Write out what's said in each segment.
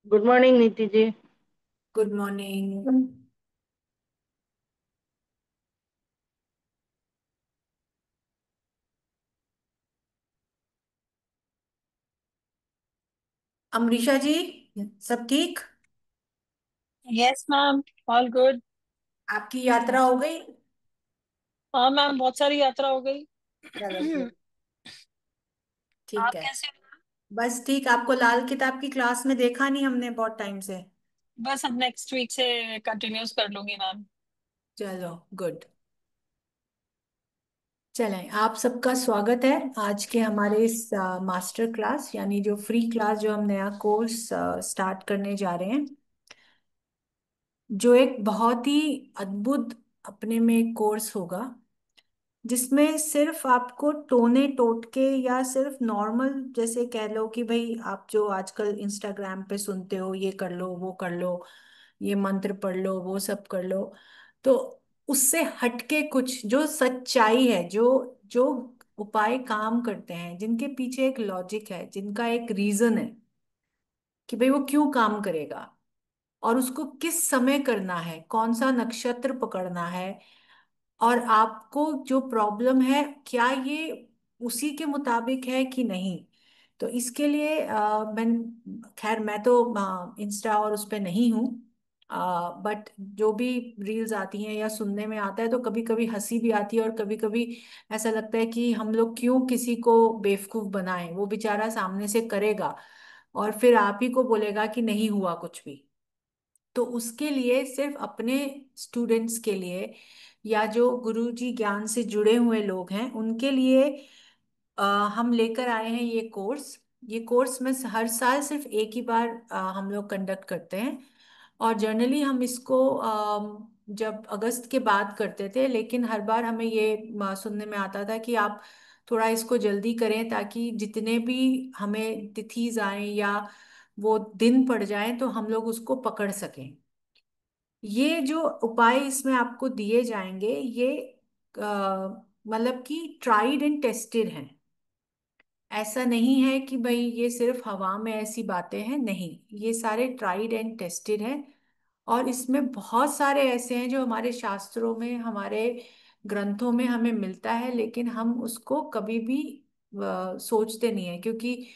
Good morning नीति जी। Good morning. अमरीशा जी, सब ठीक? Yes ma'am. All good. आपकी यात्रा हो गई? हाँ मैम, बहुत सारी यात्रा हो गई। चलो गुड। ठीक आप है। कैसे हो? बस ठीक। आपको लाल किताब की क्लास में देखा नहीं हमने बहुत टाइम से। बस अब नेक्स्ट वीक से कंटिन्यूस कर लूंगी मैम। चलो गुड। चलें, आप सबका स्वागत है आज के हमारे इस मास्टर क्लास, यानी जो फ्री क्लास, जो हम नया कोर्स स्टार्ट करने जा रहे हैं, जो एक बहुत ही अद्भुत अपने में एक कोर्स होगा, जिसमें सिर्फ आपको टोने टोटके या सिर्फ नॉर्मल, जैसे कह लो कि भाई आप जो आजकल इंस्टाग्राम पे सुनते हो, ये कर लो वो कर लो, ये मंत्र पढ़ लो वो सब कर लो, तो उससे हटके कुछ जो सच्चाई है, जो जो उपाय काम करते हैं, जिनके पीछे एक लॉजिक है, जिनका एक रीजन है कि भाई वो क्यों काम करेगा और उसको किस समय करना है, कौन सा नक्षत्र पकड़ना है, और आपको जो प्रॉब्लम है क्या ये उसी के मुताबिक है कि नहीं। तो इसके लिए खैर मैं तो इंस्टा और उस पे नहीं हूँ, बट जो भी रील्स आती हैं या सुनने में आता है तो कभी कभी हंसी भी आती है और कभी कभी ऐसा लगता है कि हम लोग क्यों किसी को बेवकूफ बनाएं, वो बेचारा सामने से करेगा और फिर आप ही को बोलेगा कि नहीं हुआ कुछ भी। तो उसके लिए सिर्फ अपने स्टूडेंट्स के लिए या जो गुरुजी ज्ञान से जुड़े हुए लोग हैं उनके लिए अ, हम लेकर आए हैं ये कोर्स। ये कोर्स में हर साल सिर्फ एक ही बार हम लोग कंडक्ट करते हैं, और जनरली हम इसको जब अगस्त के बाद करते थे, लेकिन हर बार हमें ये सुनने में आता था कि आप थोड़ा इसको जल्दी करें ताकि जितने भी हमें तिथिज आए या वो दिन पड़ जाएं तो हम लोग उसको पकड़ सकें। ये जो उपाय इसमें आपको दिए जाएंगे, ये मतलब कि ट्राइड एंड टेस्टेड हैं। ऐसा नहीं है कि भाई ये सिर्फ हवा में ऐसी बातें हैं, नहीं, ये सारे ट्राइड एंड टेस्टेड हैं। और इसमें बहुत सारे ऐसे हैं जो हमारे शास्त्रों में, हमारे ग्रंथों में हमें मिलता है, लेकिन हम उसको कभी भी सोचते नहीं है, क्योंकि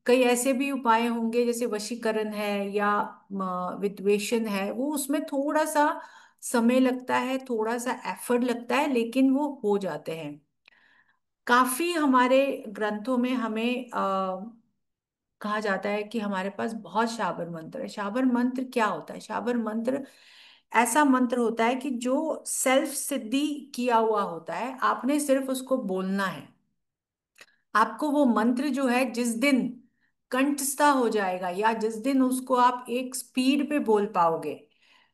कई ऐसे भी उपाय होंगे जैसे वशीकरण है या विद्वेषण है, वो उसमें थोड़ा सा समय लगता है, थोड़ा सा एफर्ट लगता है, लेकिन वो हो जाते हैं। काफी हमारे ग्रंथों में हमें कहा जाता है कि हमारे पास बहुत शाबर मंत्र है। शाबर मंत्र क्या होता है? शाबर मंत्र ऐसा मंत्र होता है कि जो सेल्फ सिद्धि किया हुआ होता है, आपने सिर्फ उसको बोलना है। आपको वो मंत्र जो है जिस दिन कंठस्थ हो जाएगा या जिस दिन उसको आप एक स्पीड पे बोल पाओगे,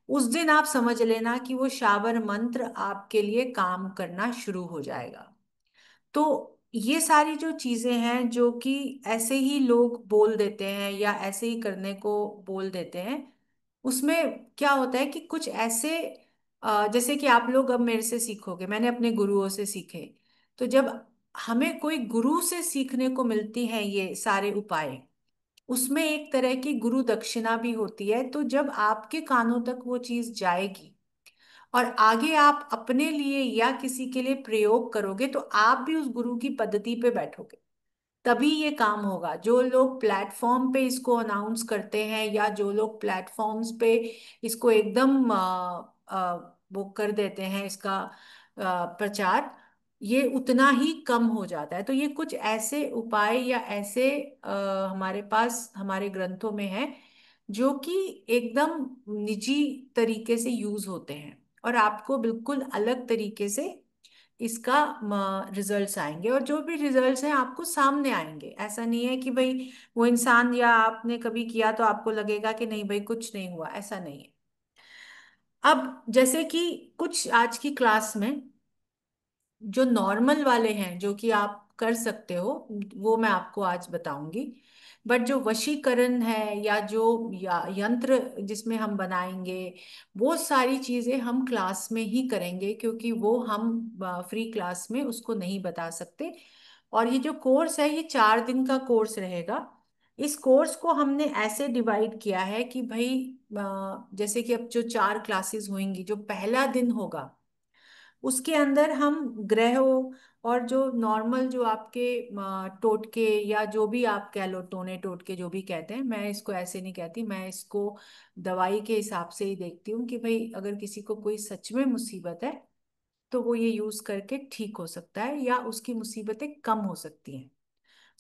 उस दिन आप समझ लेना कि वो शाबर मंत्र आपके लिए काम करना शुरू हो जाएगा। तो ये सारी जो चीजें हैं जो कि ऐसे ही लोग बोल देते हैं या ऐसे ही करने को बोल देते हैं, उसमें क्या होता है कि कुछ ऐसे जैसे कि आप लोग अब मेरे से सीखोगे, मैंने अपने गुरुओं से सीखे, तो जब हमें कोई गुरु से सीखने को मिलती है ये सारे उपाय, उसमें एक तरह की गुरु दक्षिणा भी होती है। तो जब आपके कानों तक वो चीज जाएगी और आगे आप अपने लिए या किसी के लिए प्रयोग करोगे, तो आप भी उस गुरु की पद्धति पे बैठोगे, तभी ये काम होगा। जो लोग प्लेटफॉर्म पे इसको अनाउंस करते हैं या जो लोग प्लेटफॉर्म्स पे इसको एकदम वो कर देते हैं, इसका प्रचार, ये उतना ही कम हो जाता है। तो ये कुछ ऐसे उपाय या ऐसे हमारे पास हमारे ग्रंथों में है जो कि एकदम निजी तरीके से यूज होते हैं, और आपको बिल्कुल अलग तरीके से इसका रिजल्ट्स आएंगे, और जो भी रिजल्ट्स हैं आपको सामने आएंगे। ऐसा नहीं है कि भाई वो इंसान या आपने कभी किया तो आपको लगेगा कि नहीं भाई कुछ नहीं हुआ, ऐसा नहीं है। अब जैसे कि कुछ आज की क्लास में जो नॉर्मल वाले हैं जो कि आप कर सकते हो, वो मैं आपको आज बताऊंगी। बट जो वशीकरण है या जो यंत्र जिसमें हम बनाएंगे, वो सारी चीजें हम क्लास में ही करेंगे, क्योंकि वो हम फ्री क्लास में उसको नहीं बता सकते। और ये जो कोर्स है ये 4 दिन का कोर्स रहेगा। इस कोर्स को हमने ऐसे डिवाइड किया है कि भाई जैसे कि अब जो 4 क्लासेस होंगी, जो पहला दिन होगा उसके अंदर हम ग्रहों और जो नॉर्मल जो आपके टोटके या जो भी आप कह लो, टोने टोटके जो भी कहते हैं, मैं इसको ऐसे नहीं कहती, मैं इसको दवाई के हिसाब से ही देखती हूँ कि भाई अगर किसी को कोई सच में मुसीबत है तो वो ये यूज करके ठीक हो सकता है या उसकी मुसीबतें कम हो सकती हैं।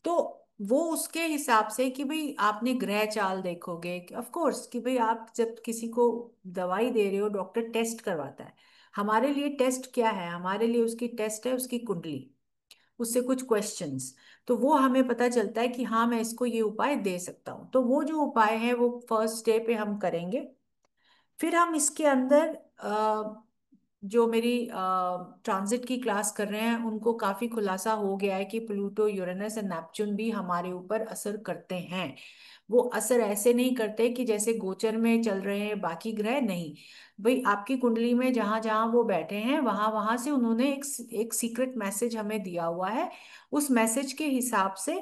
तो वो उसके हिसाब से कि भाई आपने ग्रह चाल देखोगे, ऑफ कोर्स कि भाई आप जब किसी को दवाई दे रहे हो, डॉक्टर टेस्ट करवाता है। हमारे लिए टेस्ट क्या है? हमारे लिए उसकी टेस्ट है उसकी कुंडली, उससे कुछ क्वेश्चंस। तो वो हमें पता चलता है कि हाँ मैं इसको ये उपाय दे सकता हूँ। तो वो जो उपाय है वो फर्स्ट डे पे हम करेंगे। फिर हम इसके अंदर जो मेरी ट्रांजिट की क्लास कर रहे हैं उनको काफी खुलासा हो गया है कि प्लूटो, यूरेनस एंड नेपच्यून भी हमारे ऊपर असर करते हैं। वो असर ऐसे नहीं करते कि जैसे गोचर में चल रहे हैं बाकी ग्रह, नहीं। भाई आपकी कुंडली में जहां जहां वो बैठे हैं वहां वहां से उन्होंने एक सीक्रेट मैसेज हमें दिया हुआ है। उस मैसेज के हिसाब से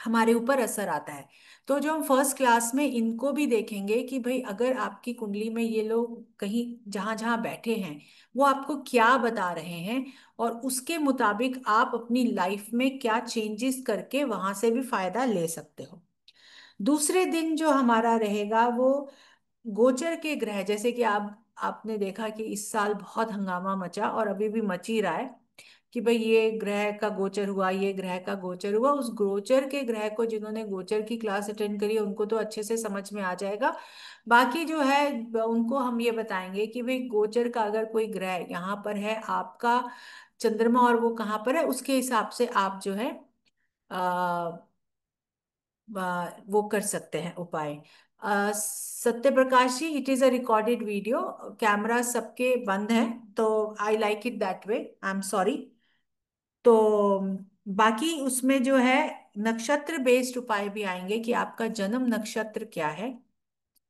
हमारे ऊपर असर आता है। तो जो हम फर्स्ट क्लास में इनको भी देखेंगे कि भाई अगर आपकी कुंडली में ये लोग कहीं जहां जहां बैठे हैं वो आपको क्या बता रहे हैं, और उसके मुताबिक आप अपनी लाइफ में क्या चेंजेस करके वहां से भी फायदा ले सकते हो। दूसरे दिन जो हमारा रहेगा वो गोचर के ग्रह, जैसे कि आपने देखा कि इस साल बहुत हंगामा मचा और अभी भी मच ही रहा है कि भाई ये ग्रह का गोचर हुआ, ये ग्रह का गोचर हुआ। उस गोचर के ग्रह को जिन्होंने गोचर की क्लास अटेंड करी है उनको तो अच्छे से समझ में आ जाएगा। बाकी जो है उनको हम ये बताएंगे कि भाई गोचर का अगर कोई ग्रह यहाँ पर है आपका चंद्रमा और वो कहाँ पर है, उसके हिसाब से आप जो है वो कर सकते हैं उपाय। Satya Prakash ji, it is a recorded video, camera सबके बंद है, तो I like it that way, I am sorry. तो बाकी उसमें जो है नक्षत्र बेस्ड उपाय भी आएंगे कि आपका जन्म नक्षत्र क्या है,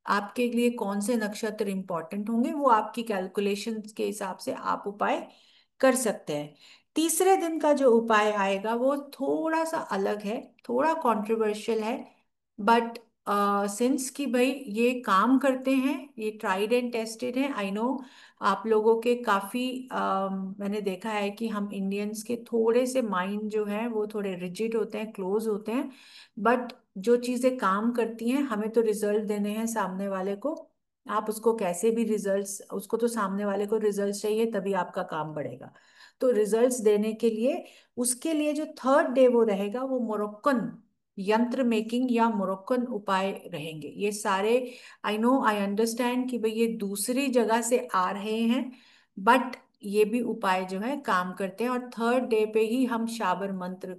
आपके लिए कौन से नक्षत्र इंपॉर्टेंट होंगे, वो आपकी कैलकुलेशंस के हिसाब से आप उपाय कर सकते हैं। तीसरे दिन का जो उपाय आएगा वो थोड़ा सा अलग है, थोड़ा कंट्रोवर्शियल है, बट सिंस कि भाई ये काम करते हैं, ये ट्राइड एंड टेस्टेड है, आई नो। आप लोगों के काफी मैंने देखा है कि हम इंडियंस के थोड़े से माइंड जो है वो थोड़े रिजिड होते हैं, क्लोज होते हैं, बट जो चीजें काम करती हैं हमें तो रिजल्ट देने हैं सामने वाले को। आप उसको कैसे भी रिजल्ट्स, उसको तो सामने वाले को रिजल्ट्स चाहिए तभी आपका काम बढ़ेगा। तो रिजल्ट्स देने के लिए उसके लिए जो थर्ड डे वो रहेगा वो मोरक्कन यंत्र मेकिंग या मोरक्कन उपाय रहेंगे ये सारे। आई नो, आई अंडरस्टैंड कि भाई ये दूसरी जगह से आ रहे हैं, बट ये भी उपाय जो है काम करते हैं। और थर्ड डे पे ही हम शाबर मंत्र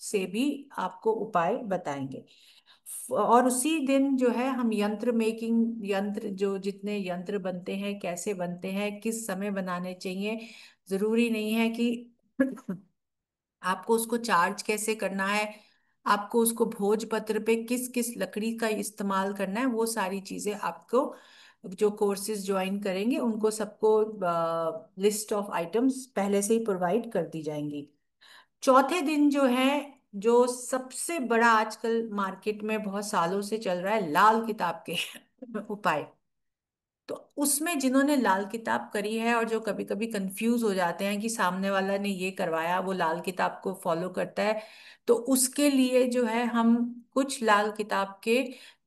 से भी आपको उपाय बताएंगे। और उसी दिन जो है हम यंत्र मेकिंग, यंत्र जो जितने यंत्र बनते हैं कैसे बनते हैं किस समय बनाने चाहिए, जरूरी नहीं है कि आपको उसको चार्ज कैसे करना है, आपको उसको भोजपत्र पे किस किस लकड़ी का इस्तेमाल करना है, वो सारी चीजें आपको जो कोर्सेज ज्वाइन करेंगे उनको सबको लिस्ट ऑफ आइटम्स पहले से ही प्रोवाइड कर दी जाएंगी। चौथे दिन जो है, जो सबसे बड़ा आजकल मार्केट में बहुत सालों से चल रहा है, लाल किताब के उपाय। तो उसमें जिन्होंने लाल किताब करी है और जो कभी कभी कंफ्यूज हो जाते हैं कि सामने वाला ने ये करवाया वो लाल किताब को फॉलो करता है, तो उसके लिए जो है हम कुछ लाल किताब के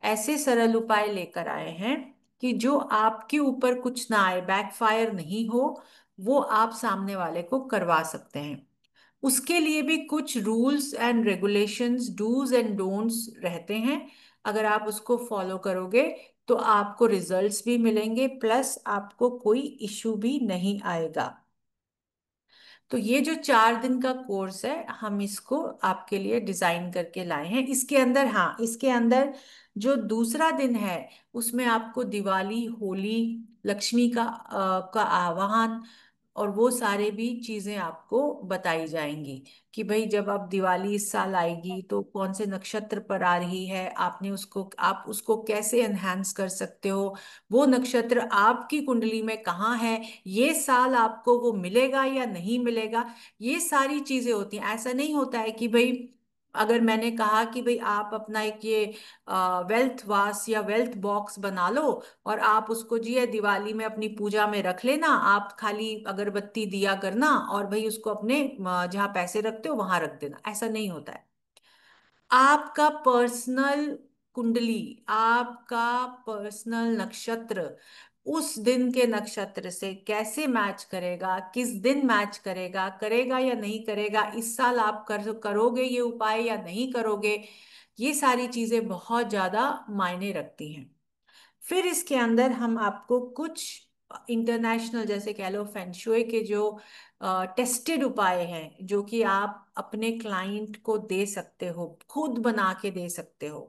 ऐसे सरल उपाय लेकर आए हैं कि जो आपके ऊपर कुछ ना आए, बैकफायर नहीं हो, वो आप सामने वाले को करवा सकते हैं। उसके लिए भी कुछ rules and regulations, dos and don'ts रहते हैं। अगर आप उसको फॉलो करोगे तो आपको रिजल्ट्स भी मिलेंगे, प्लस आपको कोई इशू भी नहीं आएगा। तो ये जो 4 दिन का कोर्स है हम इसको आपके लिए डिजाइन करके लाए हैं। इसके अंदर, हाँ, इसके अंदर जो दूसरा दिन है उसमें आपको दिवाली, होली, लक्ष्मी का आह्वान और वो सारे भी चीजें आपको बताई जाएंगी कि भाई जब अब दिवाली इस साल आएगी तो कौन से नक्षत्र पर आ रही है, आपने उसको, आप उसको कैसे एनहांस कर सकते हो, वो नक्षत्र आपकी कुंडली में कहाँ है, ये साल आपको वो मिलेगा या नहीं मिलेगा, ये सारी चीजें होती हैं। ऐसा नहीं होता है कि भाई अगर मैंने कहा कि भाई आप अपना एक ये वेल्थ वास या वेल्थ बॉक्स बना लो, और आप उसको जी है दिवाली में अपनी पूजा में रख लेना, आप खाली अगरबत्ती दिया करना, और भाई उसको अपने जहाँ पैसे रखते हो वहां रख देना, ऐसा नहीं होता है। आपका पर्सनल कुंडली, आपका पर्सनल नक्षत्र उस दिन के नक्षत्र से कैसे मैच करेगा, किस दिन मैच करेगा, करेगा या नहीं करेगा, इस साल आप करोगे ये उपाय या नहीं करोगे, ये सारी चीजें बहुत ज्यादा मायने रखती हैं। फिर इसके अंदर हम आपको कुछ इंटरनेशनल जैसे कह लो फेंगशुई के जो टेस्टेड उपाय हैं, जो कि आप अपने क्लाइंट को दे सकते हो, खुद बना के दे सकते हो।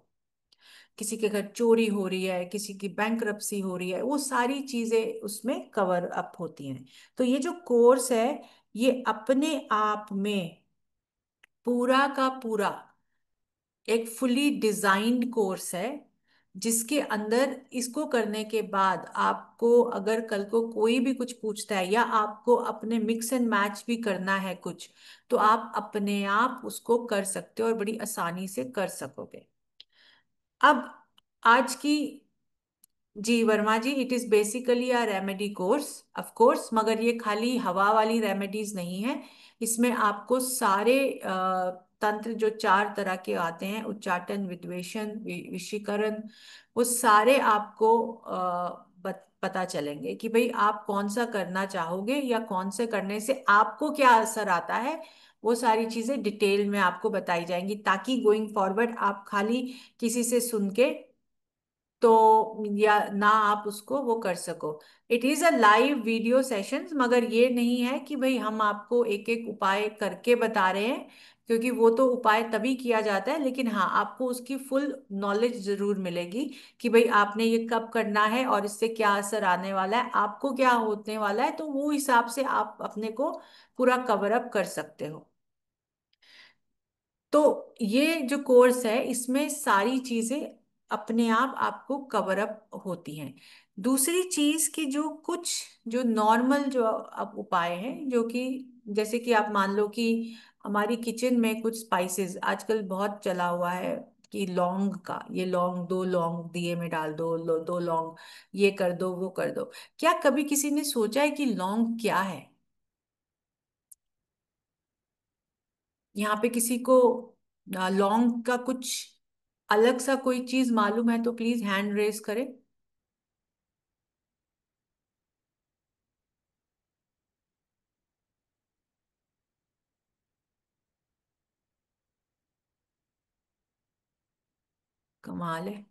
किसी के घर चोरी हो रही है, किसी की बैंकरप्सी हो रही है, वो सारी चीजें उसमें कवर अप होती हैं। तो ये जो कोर्स है, ये अपने आप में पूरा का पूरा एक फुली डिजाइन्ड कोर्स है, जिसके अंदर इसको करने के बाद आपको अगर कल को कोई भी कुछ पूछता है, या आपको अपने मिक्स एंड मैच भी करना है कुछ, तो आप अपने आप उसको कर सकते हो और बड़ी आसानी से कर सकोगे। अब आज की, जी Verma ji, it is basically a remedy course of course, मगर ये खाली हवा वाली रेमेडीज नहीं है। इसमें आपको सारे तंत्र जो चार तरह के आते हैं, उच्चाटन, विद्वेषण, विशीकरण, वो सारे आपको पता चलेंगे कि भाई आप कौन सा करना चाहोगे, या कौन से करने से आपको क्या असर आता है। वो सारी चीजें डिटेल में आपको बताई जाएंगी, ताकि गोइंग फॉरवर्ड आप खाली किसी से सुन के तो या ना आप उसको वो कर सको। It is a live video sessions, मगर ये नहीं है कि भाई हम आपको एक एक उपाय करके बता रहे हैं, क्योंकि वो तो उपाय तभी किया जाता है, लेकिन हाँ आपको उसकी फुल नॉलेज जरूर मिलेगी कि भाई आपने ये कब करना है और इससे क्या असर आने वाला है, आपको क्या होने वाला है, तो वो हिसाब से आप अपने को पूरा कवर अप कर सकते हो। तो ये जो कोर्स है, इसमें सारी चीजें अपने आप आपको कवर अप होती हैं। दूसरी चीज की जो कुछ जो नॉर्मल जो अब उपाय हैं, जो कि जैसे कि आप मान लो कि हमारी किचन में कुछ स्पाइसेस आजकल बहुत चला हुआ है, कि लौंग का, ये लौंग, दो लौंग दिए में डाल दो, दो लौंग ये कर दो वो कर दो। क्या कभी किसी ने सोचा है कि लौंग क्या है? यहाँ पे किसी को लौंग का कुछ अलग सा कोई चीज मालूम है तो प्लीज हैंड रेस करें। कमाल है,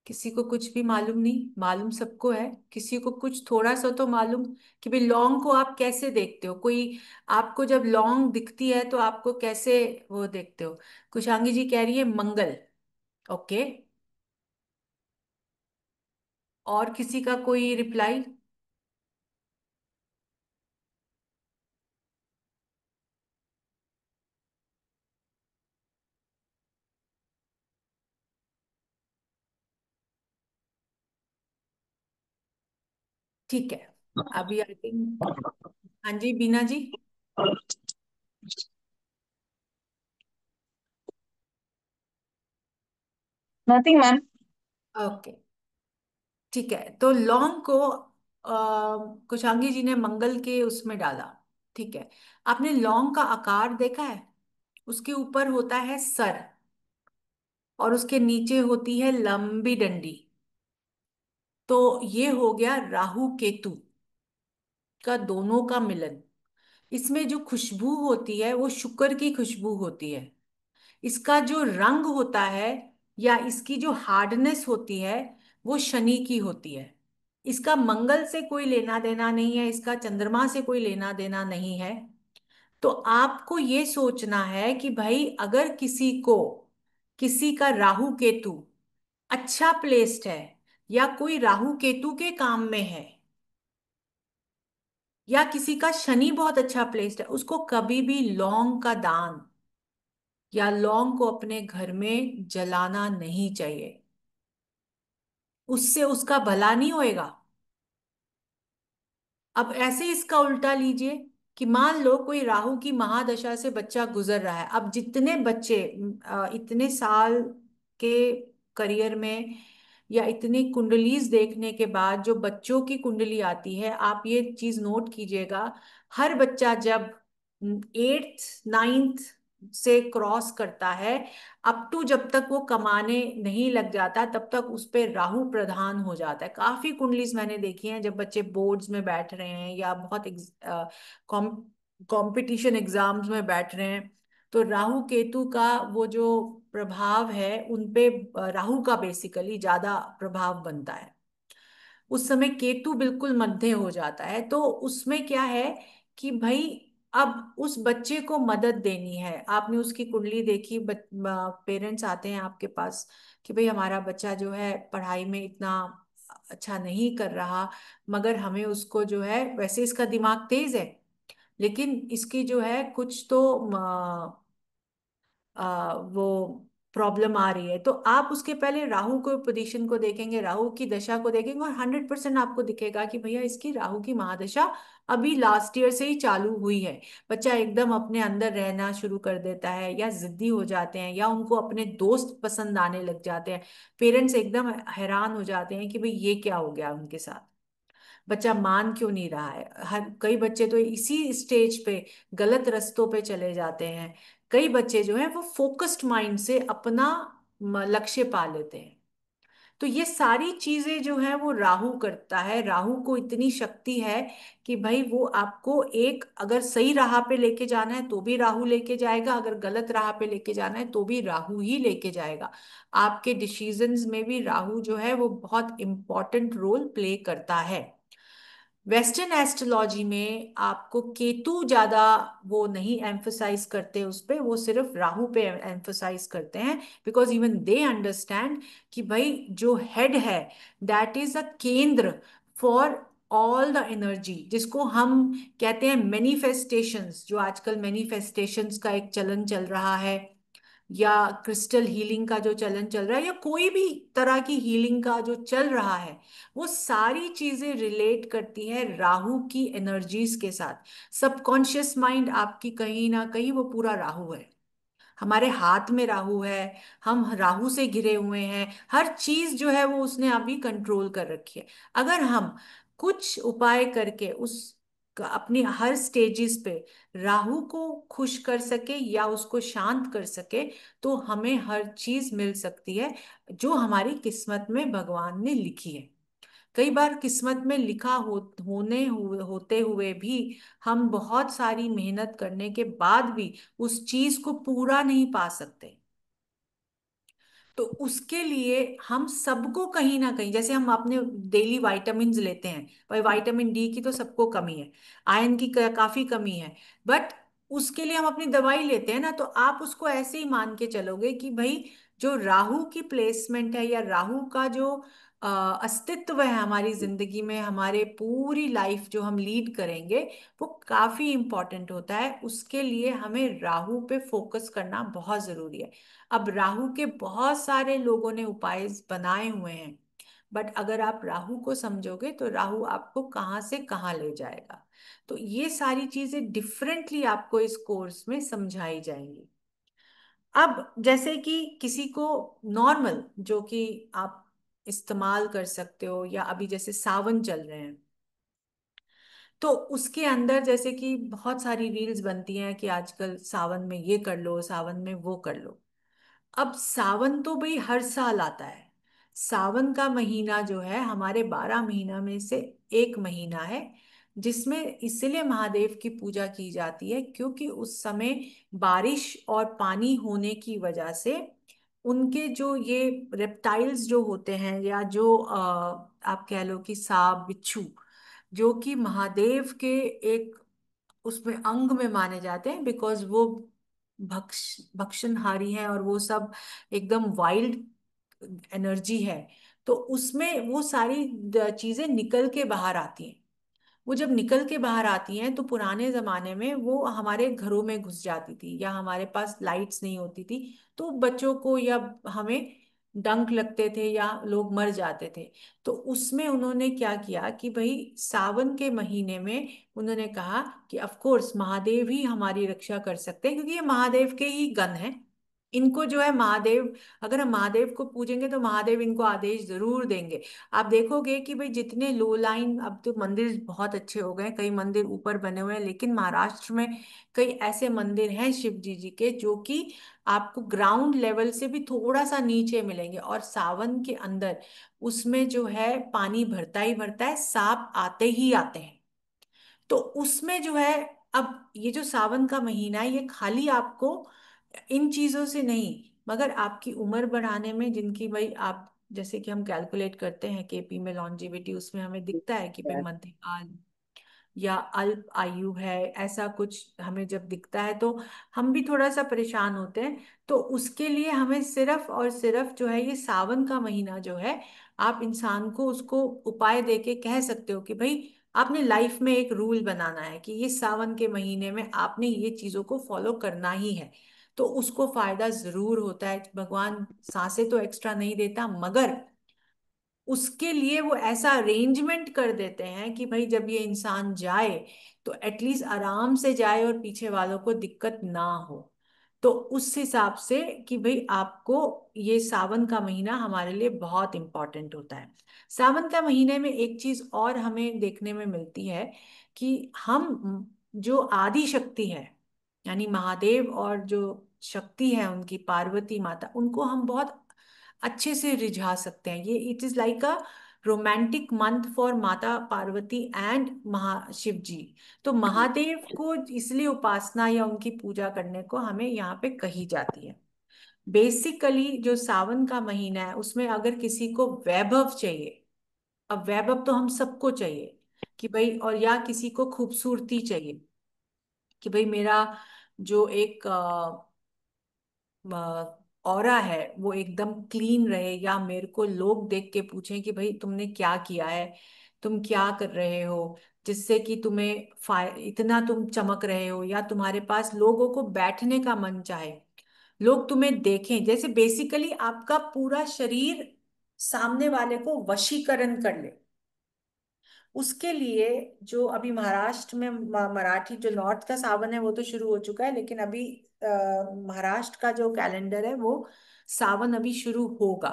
किसी को कुछ भी मालूम नहीं, मालूम सबको है, किसी को कुछ थोड़ा सा तो मालूम कि भाई लौंग को आप कैसे देखते हो। कोई आपको जब लौंग दिखती है तो आपको कैसे वो देखते हो? कुशांगी जी कह रही है मंगल। ओके, और किसी का कोई रिप्लाई? ठीक है, अभी आई थिंक, हाँ जी Bina ji. Nothing ma'am. Okay, ठीक है, तो लौंग को कुशांगी जी ने मंगल के उसमें डाला। ठीक है, आपने लौंग का आकार देखा है? उसके ऊपर होता है सर, और उसके नीचे होती है लंबी डंडी। तो ये हो गया राहु केतु का दोनों का मिलन। इसमें जो खुशबू होती है वो शुक्र की खुशबू होती है। इसका जो रंग होता है, या इसकी जो हार्डनेस होती है, वो शनि की होती है। इसका मंगल से कोई लेना देना नहीं है, इसका चंद्रमा से कोई लेना देना नहीं है। तो आपको ये सोचना है कि भाई अगर किसी को, किसी का राहु केतु अच्छा प्लेस्ड है, या कोई राहु केतु के काम में है, या किसी का शनि बहुत अच्छा प्लेस्ड है, उसको कभी भी लौंग का दान या लौंग को अपने घर में जलाना नहीं चाहिए। उससे उसका भला नहीं होएगा। अब ऐसे इसका उल्टा लीजिए, कि मान लो कोई राहु की महादशा से बच्चा गुजर रहा है। अब जितने बच्चे इतने साल के करियर में या इतनी कुंडलीज देखने के बाद जो बच्चों की कुंडली आती है, आप ये चीज नोट कीजिएगा, हर बच्चा जब 8th 9th से क्रॉस करता है, अप टू जब तक वो कमाने नहीं लग जाता तब तक उस पे राहु प्रधान हो जाता है। काफी कुंडलीज मैंने देखी हैं, जब बच्चे बोर्ड्स में बैठ रहे हैं या बहुत कंपटीशन एग्जाम्स में बैठ रहे हैं, तो राहु केतु का वो जो प्रभाव है उन पे, राहु का बेसिकली ज्यादा प्रभाव बनता है। उस समय केतु बिल्कुल मध्य हो जाता है, तो उसमें क्या है कि भाई अब उस बच्चे को मदद देनी है। आपने उसकी कुंडली देखी, पेरेंट्स आते हैं आपके पास कि भाई हमारा बच्चा जो है पढ़ाई में इतना अच्छा नहीं कर रहा, मगर हमें उसको जो है, वैसे इसका दिमाग तेज है लेकिन इसकी जो है कुछ तो वो प्रॉब्लम आ रही है। तो आप उसके पहले राहु को पोजीशन को देखेंगे, राहु की दशा को देखेंगे, और 100% आपको दिखेगा कि भैया इसकी राहु की महादशा अभी लास्ट ईयर से ही चालू हुई है। बच्चा एकदम अपने अंदर रहना शुरू कर देता है, या जिद्दी हो जाते हैं, या उनको अपने दोस्त पसंद आने लग जाते हैं। पेरेंट्स एकदम हैरान हो जाते हैं कि भाई ये क्या हो गया उनके साथ, बच्चा मान क्यों नहीं रहा है। हर कई बच्चे तो इसी स्टेज पे गलत रास्तों पे चले जाते हैं। कई बच्चे जो हैं वो फोकस्ड माइंड से अपना लक्ष्य पा लेते हैं। तो ये सारी चीजें जो है वो राहु करता है। राहु को इतनी शक्ति है कि भाई वो आपको एक, अगर सही राह पे लेके जाना है तो भी राहु लेके जाएगा, अगर गलत राह पे लेके जाना है तो भी राहु ही लेके जाएगा। आपके डिसीजंस में भी राहु जो है वो बहुत इंपॉर्टेंट रोल प्ले करता है। वेस्टर्न एस्ट्रोलॉजी में आपको केतु ज्यादा वो नहीं एम्फसाइज करते उस पे, वो सिर्फ राहु पे एम्फसाइज करते हैं, बिकॉज इवन दे अंडरस्टैंड कि भाई जो हेड है दैट इज अ केंद्र फॉर ऑल द एनर्जी, जिसको हम कहते हैं मैनिफेस्टेशंस। जो आजकल मैनिफेस्टेशंस का एक चलन चल रहा है, या क्रिस्टल हीलिंग का जो चलन चल रहा है, या कोई भी तरह की हीलिंग का जो चल रहा है, वो सारी चीजें रिलेट करती है राहु की एनर्जीज के साथ। सबकॉन्शियस माइंड आपकी कहीं ना कहीं वो पूरा राहु है, हमारे हाथ में राहु है, हम राहु से घिरे हुए हैं। हर चीज जो है वो उसने अभी कंट्रोल कर रखी है। अगर हम कुछ उपाय करके उस अपनी हर स्टेजेस पे राहु को खुश कर सके या उसको शांत कर सके, तो हमें हर चीज मिल सकती है जो हमारी किस्मत में भगवान ने लिखी है। कई बार किस्मत में लिखा होते हुए भी हम बहुत सारी मेहनत करने के बाद भी उस चीज को पूरा नहीं पा सकते। तो उसके लिए हम सबको कहीं ना कहीं, जैसे हम अपने डेली वाइटामिन लेते हैं, भाई विटामिन डी की तो सबको कमी है, आयरन की काफी कमी है, बट उसके लिए हम अपनी दवाई लेते हैं ना। तो आप उसको ऐसे ही मान के चलोगे कि भाई जो राहु की प्लेसमेंट है या राहु का जो अस्तित्व है हमारी जिंदगी में, हमारे पूरी लाइफ जो हम लीड करेंगे, वो काफी इंपॉर्टेंट होता है। उसके लिए हमें राहु पे फोकस करना बहुत जरूरी है। अब राहु के बहुत सारे लोगों ने उपाय बनाए हुए हैं, बट अगर आप राहु को समझोगे तो राहु आपको कहाँ से कहाँ ले जाएगा। तो ये सारी चीजें डिफरेंटली आपको इस कोर्स में समझाई जाएंगी। अब जैसे कि किसी को नॉर्मल जो कि आप इस्तेमाल कर सकते हो, या अभी जैसे सावन चल रहे हैं, तो उसके अंदर जैसे कि बहुत सारी रील्स बनती हैं कि आजकल सावन में ये कर लो, सावन में वो कर लो। अब सावन तो भाई हर साल आता है। सावन का महीना जो है हमारे 12 महीना में से एक महीना है, जिसमें इसलिए महादेव की पूजा की जाती है क्योंकि उस समय बारिश और पानी होने की वजह से उनके जो ये रेप्टाइल्स जो होते हैं, या जो आप कह लो कि सांप बिच्छू, जो कि महादेव के एक उसमें अंग में माने जाते हैं, बिकॉज वो भक्षणहारी हैं और वो सब एकदम वाइल्ड एनर्जी है। तो उसमें वो सारी चीजें निकल के बाहर आती हैं। वो जब निकल के बाहर आती हैं तो पुराने जमाने में वो हमारे घरों में घुस जाती थी, या हमारे पास लाइट्स नहीं होती थी, तो बच्चों को या हमें डंक लगते थे या लोग मर जाते थे। तो उसमें उन्होंने क्या किया कि भाई सावन के महीने में उन्होंने कहा कि ऑफ कोर्स महादेव ही हमारी रक्षा कर सकते हैं, क्योंकि ये महादेव के ही गण हैं। इनको जो है महादेव, अगर हम महादेव को पूजेंगे तो महादेव इनको आदेश जरूर देंगे। आप देखोगे कि भाई जितने लो लाइन, अब तो मंदिर बहुत अच्छे हो गए, कई मंदिर ऊपर बने हुए हैं, लेकिन महाराष्ट्र में कई ऐसे मंदिर हैं शिव जी के जो कि आपको ग्राउंड लेवल से भी थोड़ा सा नीचे मिलेंगे, और सावन के अंदर उसमें जो है पानी भरता ही भरता है, सांप आते ही आते हैं। तो उसमें जो है, अब ये जो सावन का महीना है ये खाली आपको इन चीजों से नहीं, मगर आपकी उम्र बढ़ाने में, जिनकी भाई आप जैसे कि हम कैलकुलेट करते हैं केपी में लॉन्जिविटी, उसमें हमें दिखता है कि भाई मध्यकाल या अल्प आयु है, ऐसा कुछ हमें जब दिखता है तो हम भी थोड़ा सा परेशान होते हैं। तो उसके लिए हमें सिर्फ और सिर्फ जो है ये सावन का महीना जो है, आप इंसान को उसको उपाय देके कह सकते हो कि भाई आपने लाइफ में एक रूल बनाना है कि ये सावन के महीने में आपने ये चीजों को फॉलो करना ही है। तो उसको फायदा जरूर होता है। भगवान सांसें तो एक्स्ट्रा नहीं देता, मगर उसके लिए वो ऐसा अरेंजमेंट कर देते हैं कि भाई जब ये इंसान जाए तो एटलीस्ट आराम से जाए और पीछे वालों को दिक्कत ना हो। तो उस हिसाब से कि भाई आपको ये सावन का महीना हमारे लिए बहुत इंपॉर्टेंट होता है। सावन का महीने में एक चीज और हमें देखने में मिलती है कि हम जो आदि शक्ति है, यानी महादेव और जो शक्ति है उनकी पार्वती माता, उनको हम बहुत अच्छे से रिझा सकते हैं। ये it is like a romantic month for माता पार्वती एंड महाशिव जी। तो महादेव को इसलिए उपासना या उनकी पूजा करने को हमें यहाँ पे कही जाती है। बेसिकली जो सावन का महीना है उसमें अगर किसी को वैभव चाहिए, अब वैभव तो हम सबको चाहिए कि भाई, और या किसी को खूबसूरती चाहिए कि भाई मेरा जो एक ऑरा है वो एकदम क्लीन रहे, या मेरे को लोग देख के पूछें कि भाई तुमने क्या किया है, तुम क्या कर रहे हो, जिससे कि तुम्हें इतना तुम चमक रहे हो, या तुम्हारे पास लोगों को बैठने का मन चाहे, लोग तुम्हें देखें, जैसे बेसिकली आपका पूरा शरीर सामने वाले को वशीकरण कर ले। उसके लिए जो अभी महाराष्ट्र में मराठी जो नॉर्थ का सावन है वो तो शुरू हो चुका है, लेकिन अभी महाराष्ट्र का जो कैलेंडर है वो सावन अभी शुरू होगा।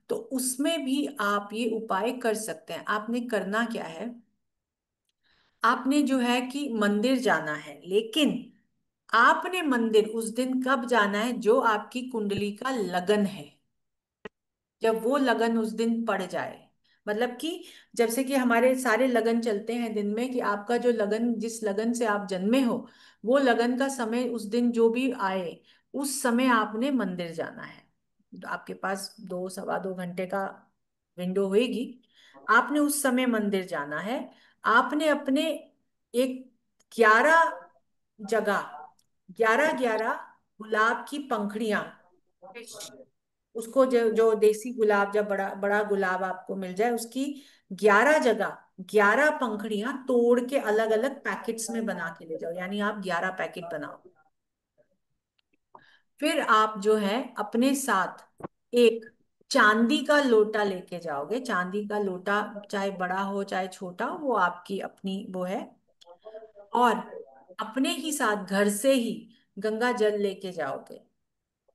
तो उसमें भी आप ये उपाय कर सकते हैं। आपने करना क्या है, आपने जो है कि मंदिर जाना है, लेकिन आपने मंदिर उस दिन कब जाना है जो आपकी कुंडली का लगन है, जब वो लगन उस दिन पड़ जाए। मतलब कि जैसे कि हमारे सारे लगन चलते हैं दिन में, कि आपका जो लगन, जिस लगन से आप जन्मे हो, वो लगन का समय उस दिन जो भी आए, उस समय आपने मंदिर जाना है। तो आपके पास 2 सवा 2 घंटे का विंडो होएगी, आपने उस समय मंदिर जाना है। आपने अपने एक 11 जगह, 11 11 गुलाब की पंखड़ियां, उसको जो देसी गुलाब, जब बड़ा बड़ा गुलाब आपको मिल जाए उसकी 11 जगह 11 पंखड़ियां तोड़ के अलग अलग पैकेट्स में बना के ले जाओ, यानी आप 11 पैकेट बनाओ। फिर आप जो है अपने साथ एक चांदी का लोटा लेके जाओगे। चांदी का लोटा चाहे बड़ा हो चाहे छोटा हो, वो आपकी अपनी वो है। और अपने ही साथ घर से ही गंगा जल लेके जाओगे।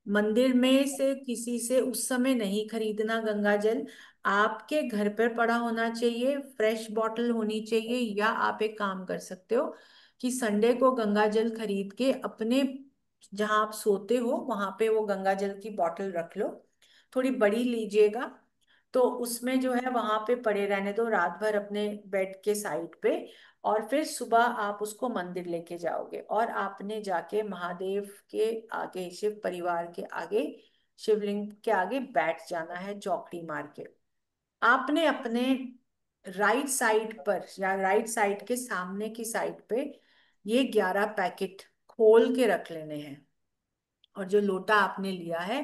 मंदिर में से किसी से उस समय नहीं खरीदना गंगा जल, आपके घर पर पड़ा होना चाहिए, फ्रेश बॉटल होनी चाहिए। या आप एक काम कर सकते हो कि संडे को गंगा जल खरीद के अपने जहां आप सोते हो वहां पे वो गंगा जल की बॉटल रख लो, थोड़ी बड़ी लीजिएगा। तो उसमें जो है वहां पे पड़े रहने दो रात भर अपने बेड के साइड पे। और फिर सुबह आप उसको मंदिर लेके जाओगे, और आपने जाके महादेव के आगे, शिव परिवार के आगे, शिवलिंग के आगे बैठ जाना है चौकड़ी मार के। आपने अपने राइट साइड पर या राइट साइड के सामने की साइड पे ये 11 पैकेट खोल के रख लेने हैं। और जो लोटा आपने लिया है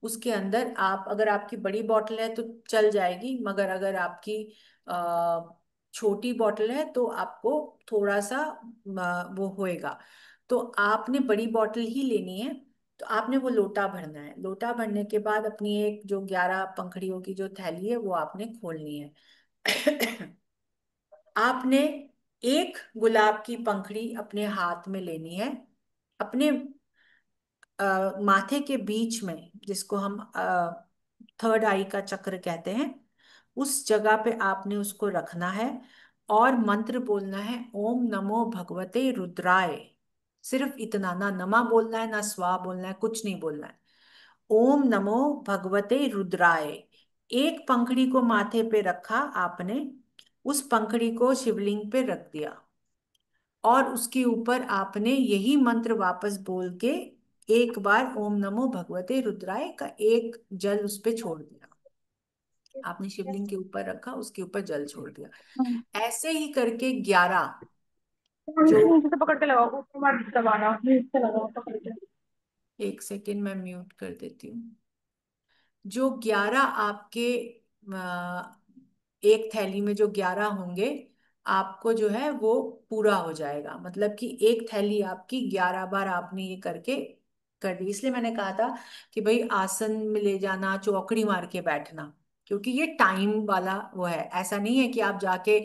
उसके अंदर आप, अगर आपकी बड़ी बॉटल है तो चल जाएगी, मगर अगर आपकी अ, छोटी बॉटल है तो आपको थोड़ा सा वो होएगा। तो आपने बड़ी बॉटल ही लेनी है। तो आपने वो लोटा भरना है। लोटा भरने के बाद अपनी एक जो 11 पंखुड़ियों की जो थैली है वो आपने खोलनी है। आपने एक गुलाब की पंखुड़ी अपने हाथ में लेनी है। अपने माथे के बीच में, जिसको हम थर्ड आई का चक्र कहते हैं, उस जगह पे आपने उसको रखना है। और मंत्र बोलना है, ओम नमो भगवते रुद्राय। सिर्फ इतना, ना नमा बोलना है ना स्वा बोलना है, कुछ नहीं बोलना है। ओम नमो भगवते रुद्राय। एक पंखड़ी को माथे पे रखा आपने, उस पंखड़ी को शिवलिंग पे रख दिया, और उसके ऊपर आपने यही मंत्र वापस बोल के एक बार ओम नमो भगवते रुद्राय का एक जल उस पे छोड़ दिया। आपने शिवलिंग के ऊपर रखा, उसके ऊपर जल छोड़ दिया। ऐसे ही करके 11 जो, नीचे से पकड़ के लगाओ, ऊपर मत दबाना, नीचे से लगाओ पकड़ के। एक सेकेंड मैं म्यूट कर देती हूँ। जो 11 आपके एक थैली में जो 11 होंगे, आपको जो है वो पूरा हो जाएगा। मतलब कि एक थैली आपकी 11 बार आपने ये करके कर दी। इसलिए मैंने कहा था कि भाई आसन में ले जाना, चौकड़ी मार के बैठना, क्योंकि ये टाइम वाला वो है। ऐसा नहीं है कि आप जाके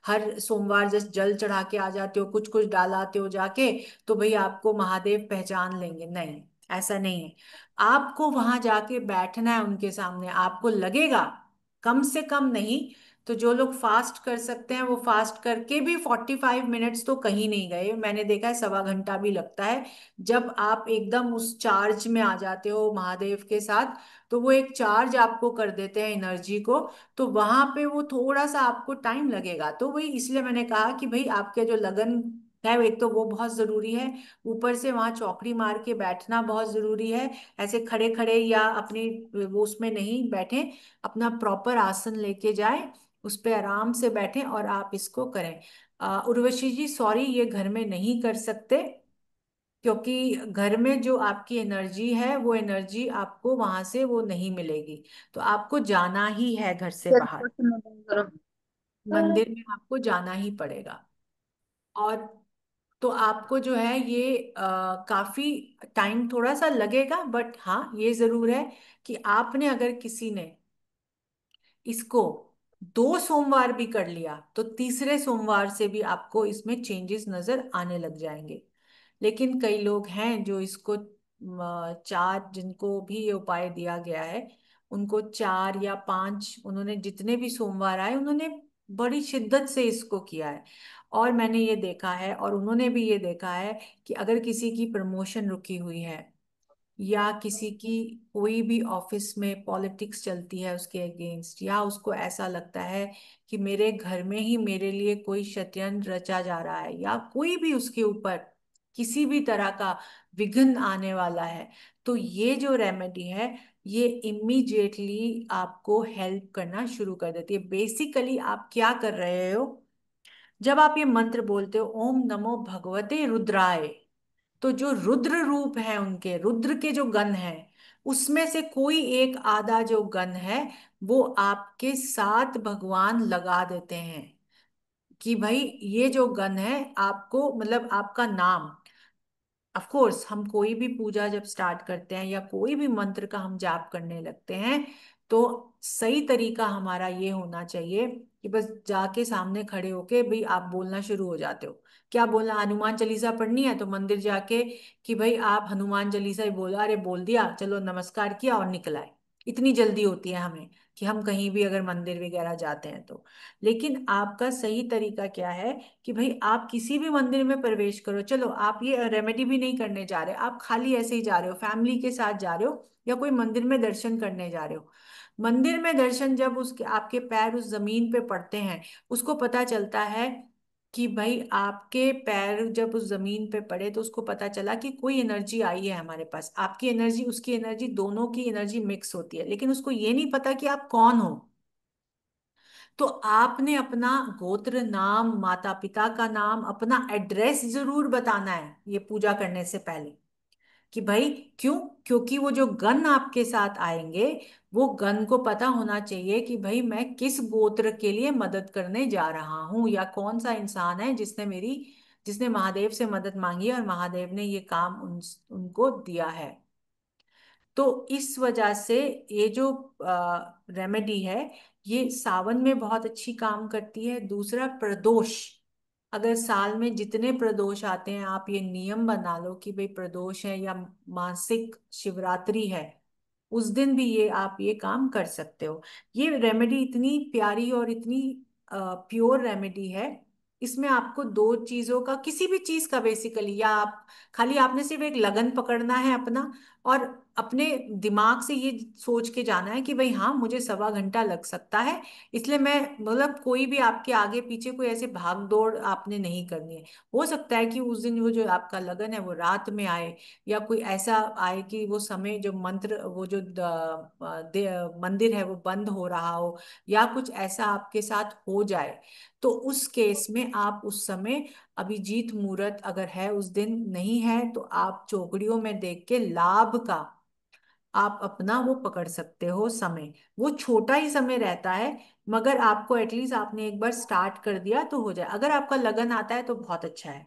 हर सोमवार जस्ट जल चढ़ा के आ जाते हो, कुछ कुछ डालाते हो जाके, तो भाई आपको महादेव पहचान लेंगे, नहीं, ऐसा नहीं है। आपको वहां जाके बैठना है उनके सामने। आपको लगेगा कम से कम नहीं तो जो लोग फास्ट कर सकते हैं वो फास्ट करके भी 45 मिनट्स तो कहीं नहीं गए। मैंने देखा है 1.25 घंटा भी लगता है। जब आप एकदम उस चार्ज में आ जाते हो महादेव के साथ, तो वो एक चार्ज आपको कर देते हैं एनर्जी को। तो वहां पे वो थोड़ा सा आपको टाइम लगेगा। तो वही इसलिए मैंने कहा कि भाई आपके जो लगन है, एक तो वो बहुत जरूरी है, ऊपर से वहां चौकड़ी मार के बैठना बहुत जरूरी है। ऐसे खड़े खड़े या अपनी वो उसमें नहीं बैठे, अपना प्रॉपर आसन लेके जाए, उस पे आराम से बैठें और आप इसको करें। उर्वशी जी सॉरी, ये घर में नहीं कर सकते, क्योंकि घर में जो आपकी एनर्जी है वो एनर्जी आपको वहां से वो नहीं मिलेगी। तो आपको जाना ही है घर से बाहर, मंदिर में आपको जाना ही पड़ेगा। और तो आपको जो है ये काफी टाइम थोड़ा सा लगेगा, बट हाँ ये जरूर है कि आपने अगर किसी ने इसको 2 सोमवार भी कर लिया तो तीसरे सोमवार से भी आपको इसमें चेंजेस नजर आने लग जाएंगे। लेकिन कई लोग हैं जो इसको 4, जिनको भी ये उपाय दिया गया है, उनको 4 या 5, उन्होंने जितने भी सोमवार आए उन्होंने बड़ी शिद्दत से इसको किया है। और मैंने ये देखा है, और उन्होंने भी ये देखा है कि अगर किसी की प्रमोशन रुकी हुई है, या किसी की कोई भी ऑफिस में पॉलिटिक्स चलती है उसके अगेंस्ट, या उसको ऐसा लगता है कि मेरे घर में ही मेरे लिए कोई षड्यंत्र रचा जा रहा है, या कोई भी उसके ऊपर किसी भी तरह का विघ्न आने वाला है, तो ये जो रेमेडी है ये इमीडिएटली आपको हेल्प करना शुरू कर देती है। बेसिकली आप क्या कर रहे हो, जब आप ये मंत्र बोलते हो ओम नमो भगवते रुद्राय, तो जो रुद्र रूप है, उनके रुद्र के जो गण हैं, उसमें से कोई एक आधा जो गण है वो आपके साथ भगवान लगा देते हैं कि भाई ये जो गण है आपको, मतलब आपका नाम। ऑफ कोर्स हम कोई भी पूजा जब स्टार्ट करते हैं या कोई भी मंत्र का हम जाप करने लगते हैं, तो सही तरीका हमारा ये होना चाहिए कि बस जाके सामने खड़े होके भाई आप बोलना शुरू हो जाते हो। क्या बोलना, हनुमान चालीसा पढ़नी है तो मंदिर जाके कि भाई आप हनुमान चालीसा ही बोला, अरे बोल दिया, चलो नमस्कार किया और निकल आए। इतनी जल्दी होती है हमें कि हम कहीं भी अगर मंदिर वगैरह जाते हैं तो। लेकिन आपका सही तरीका क्या है कि भाई आप किसी भी मंदिर में प्रवेश करो, चलो आप ये रेमेडी भी नहीं करने जा रहे, आप खाली ऐसे ही जा रहे हो, फैमिली के साथ जा रहे हो, या कोई मंदिर में दर्शन करने जा रहे हो। मंदिर में दर्शन जब उसके आपके पैर उस जमीन पे पड़ते हैं, उसको पता चलता है कि भाई आपके पैर जब उस जमीन पे पड़े तो उसको पता चला कि कोई एनर्जी आई है हमारे पास, आपकी एनर्जी उसकी एनर्जी, दोनों की एनर्जी मिक्स होती है, लेकिन उसको ये नहीं पता कि आप कौन हो। तो आपने अपना गोत्र नाम, माता पिता का नाम, अपना एड्रेस जरूर बताना है ये पूजा करने से पहले, कि भाई क्यों, क्योंकि वो जो गण आपके साथ आएंगे, वो गण को पता होना चाहिए कि भाई मैं किस गोत्र के लिए मदद करने जा रहा हूं, या कौन सा इंसान है जिसने महादेव से मदद मांगी है और महादेव ने ये काम उनको दिया है। तो इस वजह से ये जो रेमेडी है, ये सावन में बहुत अच्छी काम करती है। दूसरा, प्रदोष, अगर साल में जितने प्रदोष आते हैं, आप ये नियम बना लो कि भाई प्रदोष है या मासिक शिवरात्रि है, उस दिन भी ये आप ये काम कर सकते हो। ये रेमेडी इतनी प्यारी और इतनी प्योर रेमेडी है। इसमें आपको दो चीजों का, किसी भी चीज का बेसिकली, या आप खाली आपने सिर्फ एक लगन पकड़ना है अपना, और अपने दिमाग से ये सोच के जाना है कि भाई हाँ, मुझे 1.25 घंटा लग सकता है, इसलिए मैं, मतलब कोई भी आपके आगे पीछे कोई ऐसे भाग दौड़ आपने नहीं करनी है। हो सकता है कि उस दिन वो जो आपका लगन है वो रात में आए, या कोई ऐसा आए कि वो समय जो मंत्र, वो जो मंदिर है वो बंद हो रहा हो, या कुछ ऐसा आपके साथ हो जाए। तो उस केस में आप उस समय, अभिजीत मुहूर्त अगर है उस दिन, नहीं है तो आप चौकड़ियों में देख के लाभ का आप अपना वो पकड़ सकते हो समय। वो छोटा ही समय रहता है, मगर आपको एटलीस्ट आपने एक बार स्टार्ट कर दिया तो हो जाए। अगर आपका लगन आता है तो बहुत अच्छा है।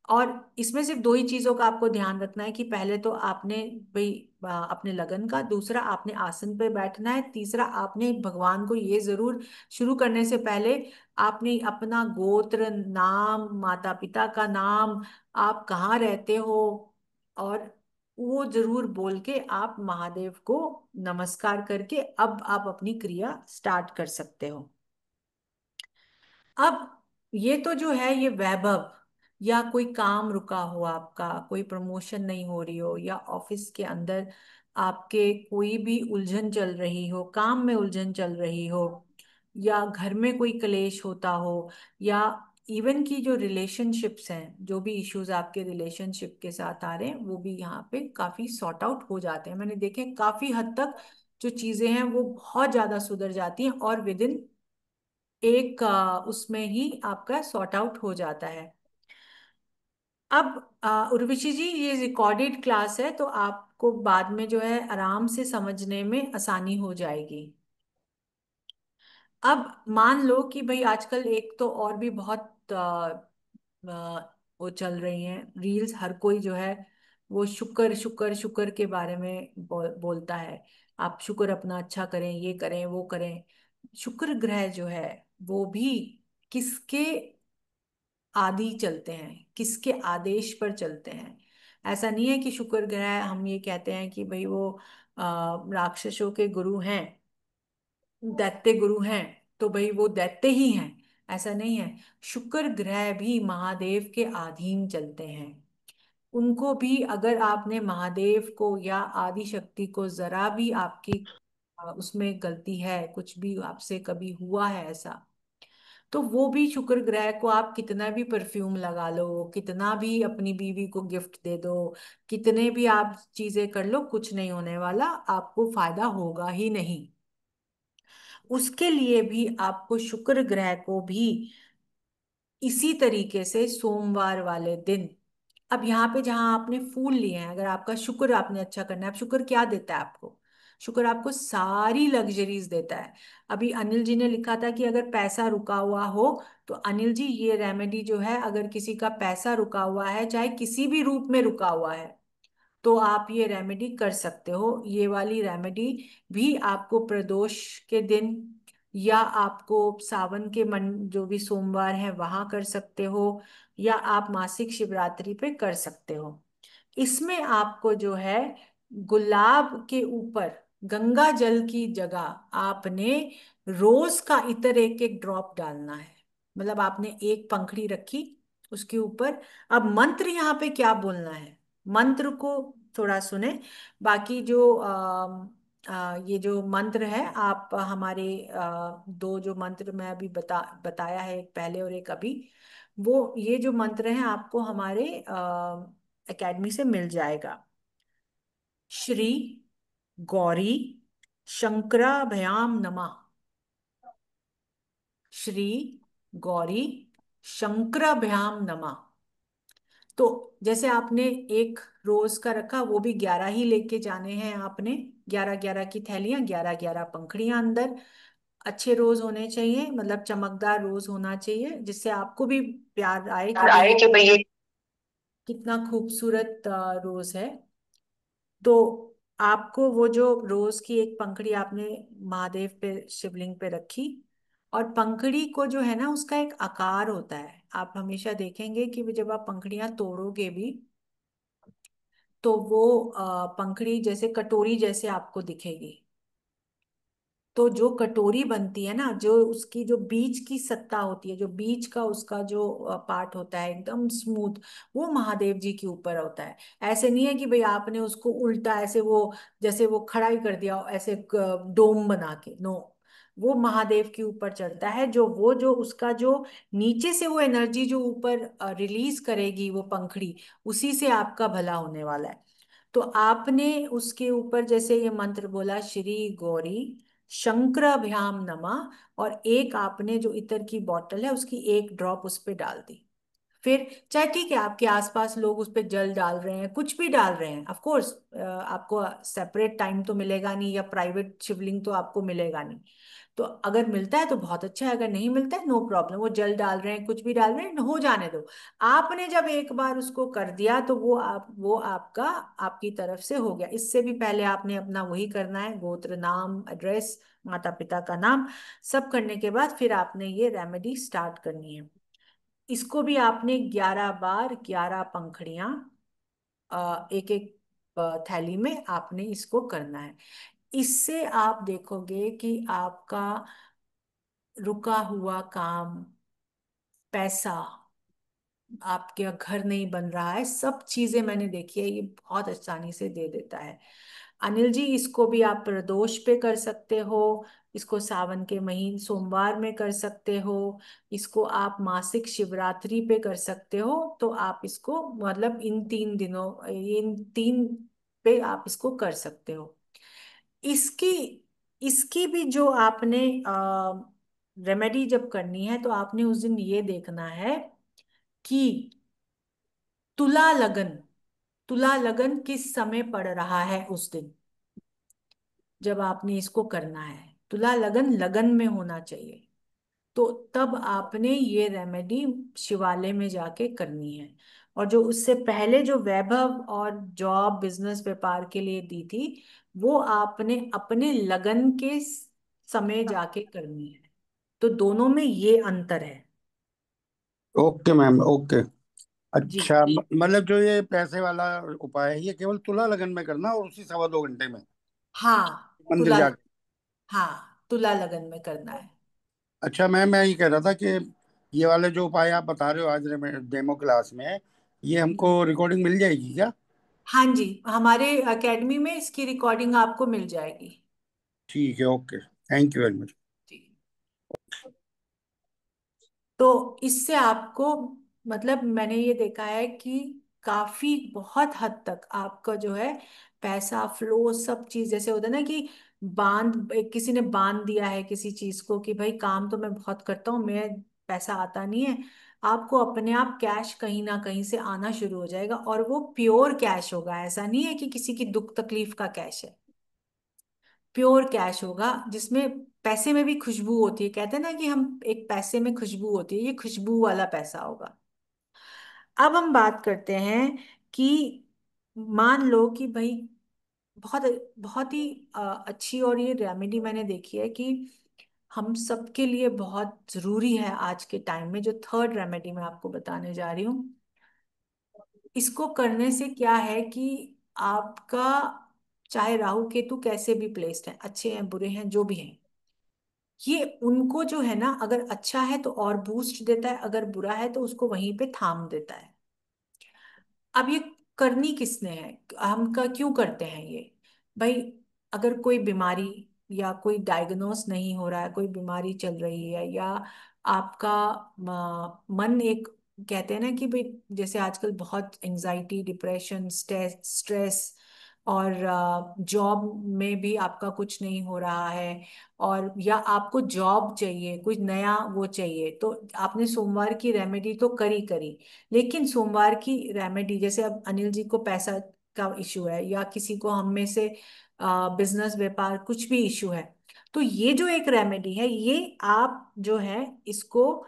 और इसमें सिर्फ दो ही चीजों का आपको ध्यान रखना है कि पहले तो आपने भाई अपने लगन का, दूसरा आपने आसन पे बैठना है, तीसरा आपने भगवान को ये जरूर, शुरू करने से पहले आपने अपना गोत्र, नाम, माता पिता का नाम, आप कहाँ रहते हो, और वो जरूर बोल के आप महादेव को नमस्कार करके अब आप अपनी क्रिया स्टार्ट कर सकते हो। अब ये तो जो है ये वैभव, या कोई काम रुका हो आपका, कोई प्रमोशन नहीं हो रही हो, या ऑफिस के अंदर आपके कोई भी उलझन चल रही हो, काम में उलझन चल रही हो, या घर में कोई क्लेश होता हो, या इवन की जो रिलेशनशिप्स हैं, जो भी इश्यूज आपके रिलेशनशिप के साथ आ रहे हैं, वो भी यहाँ पे काफी सॉर्ट आउट हो जाते हैं। मैंने देखे काफी हद तक जो चीजें हैं वो बहुत ज्यादा सुधर जाती हैं, और विद इन एक उसमें ही आपका सॉर्ट आउट हो जाता है। अब उर्वशी जी, ये रिकॉर्डेड क्लास है तो आपको बाद में जो है आराम से समझने में आसानी हो जाएगी। अब मान लो कि भाई आजकल एक तो और भी बहुत वो चल रही हैं रील्स, हर कोई जो है वो शुक्र शुक्र शुक्र के बारे में बोलता है। आप शुक्र अपना अच्छा करें, ये करें, वो करें। शुक्र ग्रह जो है वो भी किसके आदि चलते हैं, किसके आदेश पर चलते हैं। ऐसा नहीं है कि शुक्र ग्रह हम ये कहते हैं कि भाई वो राक्षसों के गुरु हैं, दैत्य गुरु हैं, तो भाई वो दैत्य ही हैं, ऐसा नहीं है। शुक्र ग्रह भी महादेव के अधीन चलते हैं। उनको भी अगर आपने महादेव को या आदि शक्ति को जरा भी आपकी उसमें गलती है, कुछ भी आपसे कभी हुआ है ऐसा, तो वो भी शुक्र ग्रह को आप कितना भी परफ्यूम लगा लो, कितना भी अपनी बीवी को गिफ्ट दे दो, कितने भी आप चीजें कर लो, कुछ नहीं होने वाला, आपको फायदा होगा ही नहीं। उसके लिए भी आपको शुक्र ग्रह को भी इसी तरीके से सोमवार वाले दिन, अब यहाँ पे जहां आपने फूल लिए हैं, अगर आपका शुक्र आपने अच्छा करना है, अब शुक्र क्या देता है आपको? शुक्र आपको सारी लग्जरीज देता है। अभी अनिल जी ने लिखा था कि अगर पैसा रुका हुआ हो, तो अनिल जी ये रेमेडी जो है, अगर किसी का पैसा रुका हुआ है, चाहे किसी भी रूप में रुका हुआ है, तो आप ये रेमेडी कर सकते हो। ये वाली रेमेडी भी आपको प्रदोष के दिन, या आपको सावन के मन जो भी सोमवार है वहां कर सकते हो, या आप मासिक शिवरात्रि पे कर सकते हो। इसमें आपको जो है गुलाब के ऊपर गंगा जल की जगह आपने रोज का इतर एक एक ड्रॉप डालना है। मतलब आपने एक पंखड़ी रखी, उसके ऊपर अब मंत्र यहाँ पे क्या बोलना है, मंत्र को थोड़ा सुने। बाकी जो ये जो मंत्र है, आप हमारे दो जो मंत्र मैं अभी बताया है, एक पहले और एक अभी, वो ये जो मंत्र है आपको हमारे एकेडमी से मिल जाएगा। श्री गौरी शंकराभयाम नमः। श्री गौरी शंकराभयाम नमः। तो जैसे आपने एक रोज का रखा, वो भी 11 ही लेके जाने हैं आपने, 11 11 की थैलियां, 11 11 पंखड़ियां अंदर। अच्छे रोज होने चाहिए, मतलब चमकदार रोज होना चाहिए, जिससे आपको भी प्यार आए कि भाई आए कि भाई ये कितना खूबसूरत रोज है। तो आपको वो जो रोज की एक पंखड़ी आपने महादेव पे, शिवलिंग पे रखी, और पंखड़ी को जो है ना, उसका एक आकार होता है। आप हमेशा देखेंगे कि जब आप पंखड़ियां तोड़ोगे भी, तो वो पंखड़ी जैसे कटोरी जैसे आपको दिखेगी। तो जो कटोरी बनती है ना, जो उसकी जो बीच की सत्ता होती है, जो बीच का उसका जो पार्ट होता है एकदम स्मूथ, वो महादेव जी के ऊपर होता है। ऐसे नहीं है कि भाई आपने उसको उल्टा ऐसे वो, जैसे वो खड़ाई कर दिया ऐसे डोम बना के, नो। वो महादेव के ऊपर चढ़ता है, जो वो जो उसका जो नीचे से वो एनर्जी जो ऊपर रिलीज करेगी वो पंखड़ी, उसी से आपका भला होने वाला है। तो आपने उसके ऊपर जैसे ये मंत्र बोला, श्री गौरी शंकराभ्याम नमः, और एक आपने जो इत्र की बोतल है उसकी एक ड्रॉप उस पे डाल दी। फिर चाहे ठीक है आपके आसपास लोग उस पे जल डाल रहे हैं, कुछ भी डाल रहे हैं, ऑफ कोर्स आपको सेपरेट टाइम तो मिलेगा नहीं, या प्राइवेट शिवलिंग तो आपको मिलेगा नहीं। तो अगर मिलता है तो बहुत अच्छा है, अगर नहीं मिलता है नो प्रॉब्लम, वो जल डाल रहे हैं, कुछ भी डाल रहे हैं, हो जाने दो। आपने जब एक बार उसको कर दिया तो वो आपका, आपकी तरफ से हो गया। इससे भी पहले आपने अपना वही करना है, गोत्र नाम, एड्रेस, माता पिता का नाम, सब करने के बाद फिर आपने ये रेमेडी स्टार्ट करनी है। इसको भी आपने 11 बार 11 पंखड़ियां एक एक थैली में आपने इसको करना है। इससे आप देखोगे कि आपका रुका हुआ काम, पैसा, आपके घर नहीं बन रहा है, सब चीजें मैंने देखी है, ये बहुत आसानी से दे देता है। अनिल जी, इसको भी आप प्रदोष पे कर सकते हो, इसको सावन के महीने सोमवार में कर सकते हो, इसको आप मासिक शिवरात्रि पे कर सकते हो। तो आप इसको मतलब इन 3 दिनों, इन 3 पे आप इसको कर सकते हो। इसकी इसकी भी जो आपने रेमेडी जब करनी है, तो आपने उस दिन ये देखना है कि तुला लगन, तुला लगन किस समय पड़ रहा है उस दिन, जब आपने इसको करना है। तुला लगन लगन में होना चाहिए। तो तब आपने ये रेमेडी शिवालय में जाके करनी है। और जो उससे पहले जो वैभव और जॉब बिजनेस व्यापार के लिए दी थी, वो आपने अपने लगन के समय जाके करनी है। तो दोनों में ये अंतर है। Okay ma'am, okay. जी। अच्छा, मतलब जो ये पैसे वाला उपाय है, ये केवल तुला लगन में करना और उसी 2.25 घंटे में हाँ, मंदिर तुला, जाके। हाँ तुला लगन में करना है। अच्छा मैम, मैं ये कह रहा था कि ये वाले जो उपाय आप बता रहे हो आज डेमो क्लास में, ये हमको रिकॉर्डिंग मिल जाएगी क्या? हाँ जी, हमारे एकेडमी में इसकी रिकॉर्डिंग आपको मिल जाएगी। ठीक है, okay, thank you very much. जी। तो इससे आपको, मतलब मैंने ये देखा है कि काफी बहुत हद तक आपका जो है पैसा फ्लो, सब चीज जैसे होता है ना कि किसी ने बांध दिया है किसी चीज को कि भाई काम तो मैं बहुत करता हूँ, मैं पैसा आता नहीं है, आपको अपने आप कैश कहीं ना कहीं से आना शुरू हो जाएगा, और वो प्योर कैश होगा। ऐसा नहीं है कि किसी की दुख तकलीफ का कैश है, प्योर कैश होगा जिसमें पैसे में भी खुशबू होती है। कहते हैं ना कि हम एक पैसे में खुशबू होती है, ये खुशबू वाला पैसा होगा। अब हम बात करते हैं कि मान लो कि भाई बहुत बहुत ही अच्छी, और ये रेमेडी मैंने देखी है कि हम सबके लिए बहुत जरूरी है आज के टाइम में। जो थर्ड रेमेडी मैं आपको बताने जा रही हूँ, इसको करने से क्या है कि आपका, चाहे राहु केतु कैसे भी प्लेस्ड हैं, अच्छे हैं बुरे हैं जो भी हैं, ये उनको जो है ना, अगर अच्छा है तो और बूस्ट देता है, अगर बुरा है तो उसको वहीं पे थाम देता है। अब ये करनी किसने है, हम का क्यों करते हैं ये? भाई, अगर कोई बीमारी या कोई डायग्नोस नहीं हो रहा है, कोई बीमारी चल रही है, या आपका मन एक, कहते हैं ना कि भाई जैसे आजकल बहुत एंजाइटी, डिप्रेशन, स्ट्रेस, और जॉब में भी आपका कुछ नहीं हो रहा है, और या आपको जॉब चाहिए, कुछ नया वो चाहिए, तो आपने सोमवार की रेमेडी तो करी करी, लेकिन सोमवार की रेमेडी, जैसे अब अनिल जी को पैसा का इशू है, या किसी को हम में से बिजनेस व्यापार कुछ भी इशू है, तो ये जो एक रेमेडी है, ये आप जो है इसको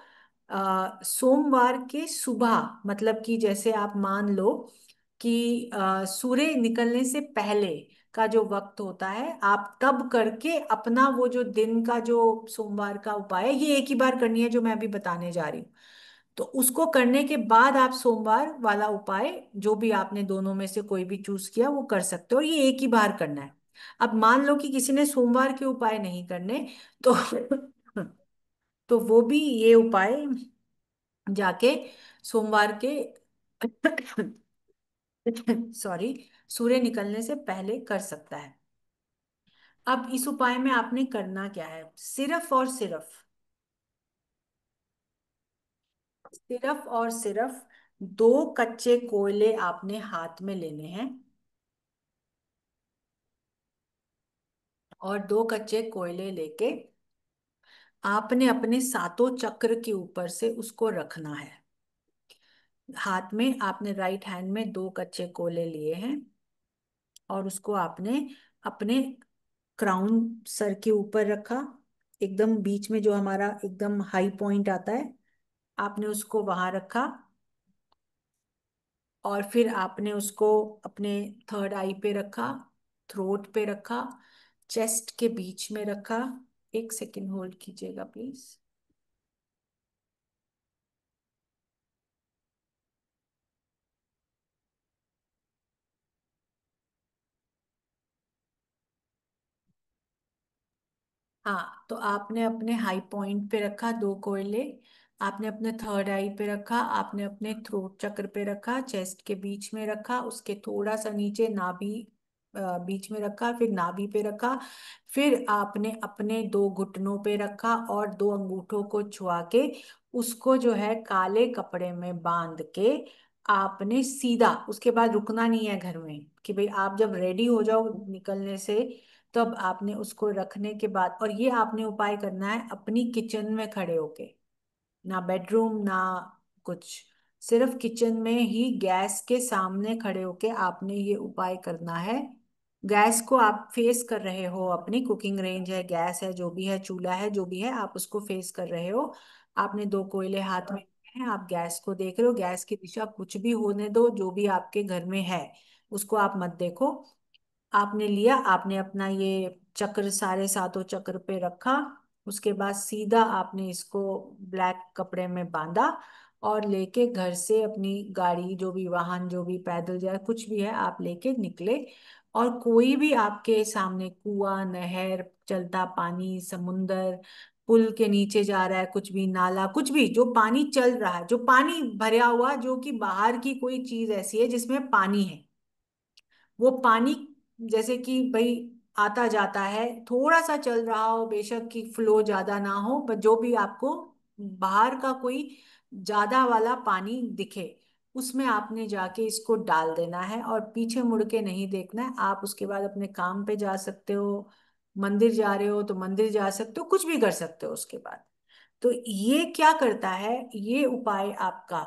सोमवार के सुबह, मतलब कि जैसे आप मान लो कि सूर्य निकलने से पहले, का जो वक्त होता है, आप तब करके अपना वो जो दिन का जो सोमवार का उपाय है, ये एक ही बार करनी है जो मैं अभी बताने जा रही हूँ। तो उसको करने के बाद आप सोमवार वाला उपाय जो भी आपने दोनों में से कोई भी चूज किया वो कर सकते हो, और ये एक ही बार करना है। अब मान लो कि किसी ने सोमवार के उपाय नहीं करने, तो तो वो भी ये उपाय जाके सोमवार के सॉरी, सूर्य निकलने से पहले कर सकता है। अब इस उपाय में आपने करना क्या है, सिर्फ और सिर्फ, सिर्फ और सिर्फ दो कच्चे कोयले आपने हाथ में लेने हैं, और दो कच्चे कोयले लेके आपने अपने सातों चक्र के ऊपर से उसको रखना है। हाथ में आपने राइट हैंड में दो कच्चे कोयले लिए हैं, और उसको आपने अपने क्राउन, सर के ऊपर रखा, एकदम बीच में जो हमारा एकदम हाई पॉइंट आता है, आपने उसको वहां रखा। और फिर आपने उसको अपने थर्ड आई पे रखा, थ्रोट पे रखा, चेस्ट के बीच में रखा। एक सेकेंड होल्ड कीजिएगा प्लीज। हाँ, तो आपने अपने हाई पॉइंट पे रखा दो कोयले, आपने अपने थर्ड आई पे रखा, आपने अपने थ्रोट चक्र पे रखा, चेस्ट के बीच में रखा, उसके थोड़ा सा नीचे नाभि बीच में रखा, फिर नाभि पे रखा। फिर आपने अपने दो घुटनों पे रखा और दो अंगूठों को छुआ के उसको जो है काले कपड़े में बांध के आपने सीधा, उसके बाद रुकना नहीं है घर में, कि भाई आप जब रेडी हो जाओ निकलने से, तब आपने उसको रखने के बाद, और ये आपने उपाय करना है अपनी किचन में खड़े होके, ना बेडरूम ना कुछ, सिर्फ किचन में ही गैस के सामने खड़े होके आपने ये उपाय करना है। गैस को आप फेस कर रहे हो, अपनी कुकिंग रेंज है, गैस है, जो भी है, चूल्हा है, जो भी है, आप उसको फेस कर रहे हो। आपने दो कोयले हाथ में लिए हैं, आप गैस को देख रहे हो, गैस की दिशा कुछ भी होने दो, जो भी आपके घर में है उसको आप मत देखो। आपने लिया, आपने अपना ये चक्र सारे सातों चक्र पे रखा, उसके बाद सीधा आपने इसको ब्लैक कपड़े में बांधा, और लेके घर से अपनी गाड़ी, जो भी वाहन, जो भी पैदल जाए, कुछ भी है, आप लेके निकले। और कोई भी आपके सामने कुआं, नहर, चलता पानी, समुंदर, पुल के नीचे जा रहा है, कुछ भी नाला, कुछ भी जो पानी चल रहा है, जो पानी भरा हुआ, जो कि बाहर की कोई चीज ऐसी है जिसमें पानी है, वो पानी, जैसे कि भाई आता जाता है, थोड़ा सा चल रहा हो, बेशक कि फ्लो ज्यादा ना हो, पर जो भी आपको बाहर का कोई ज्यादा वाला पानी दिखे, उसमें आपने जाके इसको डाल देना है, और पीछे मुड़ के नहीं देखना है। आप उसके बाद अपने काम पे जा सकते हो, मंदिर जा रहे हो तो मंदिर जा सकते हो, कुछ भी कर सकते हो उसके बाद। तो ये क्या करता है, ये उपाय आपका,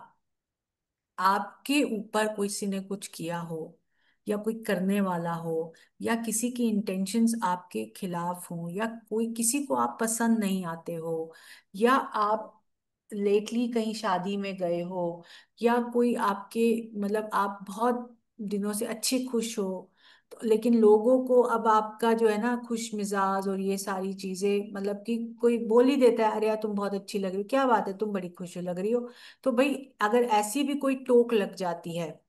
आपके ऊपर किसी ने कुछ किया हो, या कोई करने वाला हो, या किसी की इंटेंशंस आपके खिलाफ हो, या कोई किसी को आप पसंद नहीं आते हो, या आप लेटली कहीं शादी में गए हो, या कोई आपके, मतलब आप बहुत दिनों से अच्छे खुश हो, तो लेकिन लोगों को अब आपका जो है ना खुश मिजाज और ये सारी चीजें, मतलब कि कोई बोल ही देता है, अरे यार तुम बहुत अच्छी लग रही हो, क्या बात है, तुम बड़ी खुश लग रही हो। तो भाई अगर ऐसी भी कोई टोक लग जाती है,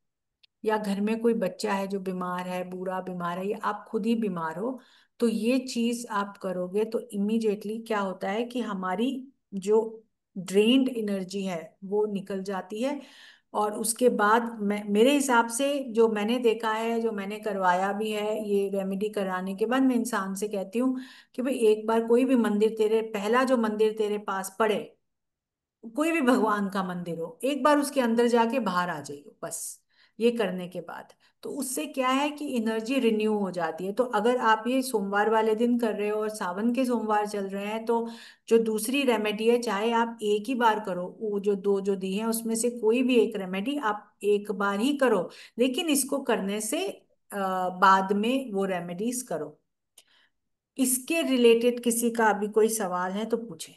या घर में कोई बच्चा है जो बीमार है, बूढ़ा बीमार है, या आप खुद ही बीमार हो, तो ये चीज आप करोगे तो इमीडिएटली क्या होता है कि हमारी जो ड्रेन्ड एनर्जी है वो निकल जाती है। और उसके बाद मैं, मेरे हिसाब से जो मैंने देखा है, जो मैंने करवाया भी है, ये रेमेडी कराने के बाद मैं इंसान से कहती हूँ कि भाई एक बार कोई भी मंदिर तेरे, पहला जो मंदिर तेरे पास पड़े, कोई भी भगवान का मंदिर हो, एक बार उसके अंदर जाके बाहर आ जाइए बस। ये करने के बाद तो उससे क्या है कि एनर्जी रिन्यू हो जाती है। तो अगर आप ये सोमवार वाले दिन कर रहे हो और सावन के सोमवार चल रहे हैं, तो जो दूसरी रेमेडी है, चाहे आप एक ही बार करो, वो जो दो जो दी हैं उसमें से कोई भी एक रेमेडी आप एक बार ही करो, लेकिन इसको करने से बाद में वो रेमेडीज करो। इसके रिलेटेड किसी का अभी कोई सवाल है तो पूछे।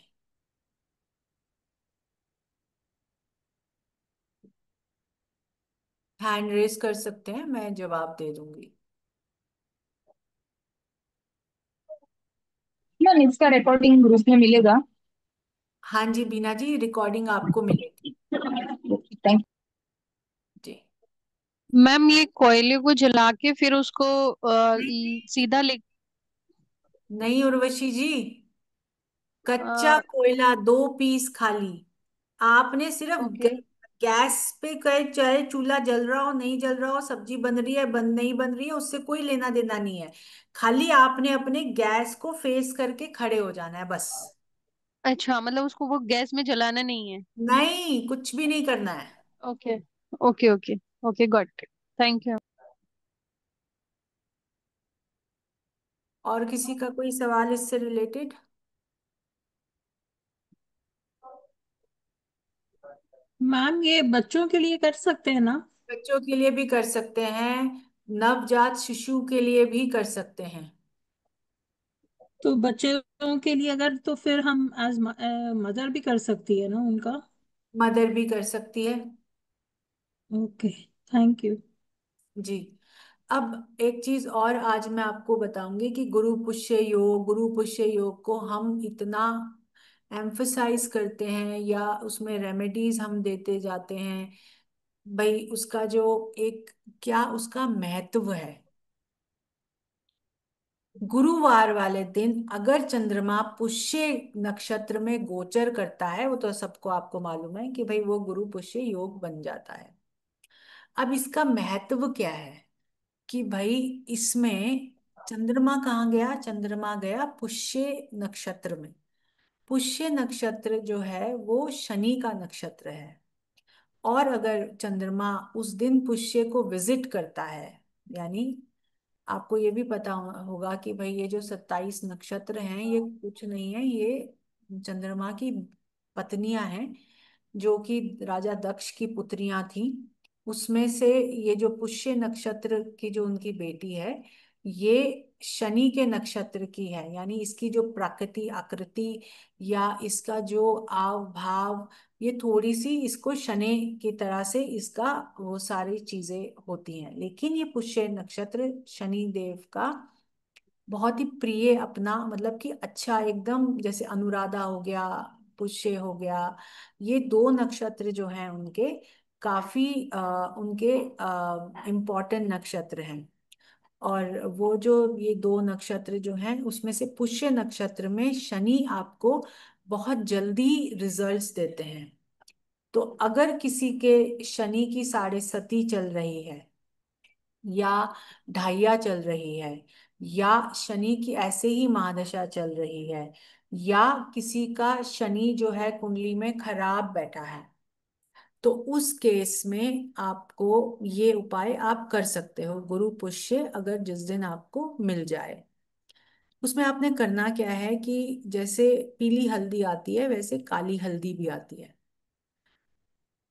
हैंड रेस कर सकते हैं, मैं जवाब दे दूंगी। इसका रिकॉर्डिंग ग्रुप में मिलेगा? हाँ जी बीना जी, रिकॉर्डिंग आपको मिलेगी। थैंक। जी। मैम ये कोयले को जला के फिर उसको नहीं सीधा ले। नहीं उर्वशी जी, कच्चा कोयला 2 पीस खाली। आपने सिर्फ ओके। गैस पे कहे, चाहे चूल्हा जल रहा हो नहीं जल रहा हो, सब्जी बन रही है बन नहीं बन रही है, उससे कोई लेना देना नहीं है। खाली आपने अपने गैस को फेस करके खड़े हो जाना है बस। अच्छा, मतलब उसको वो गैस में जलाना नहीं है? नहीं, कुछ भी नहीं करना है। Okay okay okay. Okay got. Thank you. और किसी का कोई सवाल इससे रिलेटेड? मैम ये बच्चों के लिए कर सकते हैं ना? बच्चों के लिए भी कर सकते हैं, नवजात शिशु के लिए भी कर सकते हैं। तो बच्चों के लिए अगर, तो फिर हम एज मदर भी कर सकती है ना उनका? मदर भी कर सकती है। Okay, thank you. जी। अब एक चीज और आज मैं आपको बताऊंगी कि गुरु पुष्य योग को हम इतना एम्फसाइज करते हैं या उसमें रेमेडीज हम देते जाते हैं। भाई उसका जो एक क्या उसका महत्व है। गुरुवार वाले दिन अगर चंद्रमा पुष्य नक्षत्र में गोचर करता है, वो तो सबको आपको मालूम है कि भाई वो गुरु पुष्य योग बन जाता है। अब इसका महत्व क्या है कि भाई इसमें चंद्रमा कहाँ गया, चंद्रमा गया पुष्य नक्षत्र में। पुष्य नक्षत्र जो है वो शनि का नक्षत्र है। और अगर चंद्रमा उस दिन पुष्य को विजिट करता है, यानी आपको ये भी पता होगा कि भाई ये जो 27 नक्षत्र हैं ये कुछ नहीं है, ये चंद्रमा की पत्नियां हैं, जो कि राजा दक्ष की पुत्रियां थी। उसमें से ये जो पुष्य नक्षत्र की जो उनकी बेटी है, ये शनि के नक्षत्र की है। यानी इसकी जो प्रकृति आकृति या इसका जो आव भाव, ये थोड़ी सी इसको शनि की तरह से इसका वो सारी चीजें होती हैं। लेकिन ये पुष्य नक्षत्र शनि देव का बहुत ही प्रिय अपना, मतलब कि अच्छा एकदम, जैसे अनुराधा हो गया, पुष्य हो गया, ये 2 नक्षत्र जो हैं उनके काफी उनके इम्पोर्टेंट नक्षत्र हैं। और वो जो ये 2 नक्षत्र जो हैं उसमें से पुष्य नक्षत्र में शनि आपको बहुत जल्दी रिजल्ट्स देते हैं। तो अगर किसी के शनि की 6.5 चल रही है या ढाइया चल रही है, या शनि की ऐसे ही महादशा चल रही है, या किसी का शनि जो है कुंडली में खराब बैठा है, तो उस केस में आपको ये उपाय आप कर सकते हो। गुरु पुष्य अगर जिस दिन आपको मिल जाए, उसमें आपने करना क्या है कि जैसे पीली हल्दी आती है वैसे काली हल्दी भी आती है।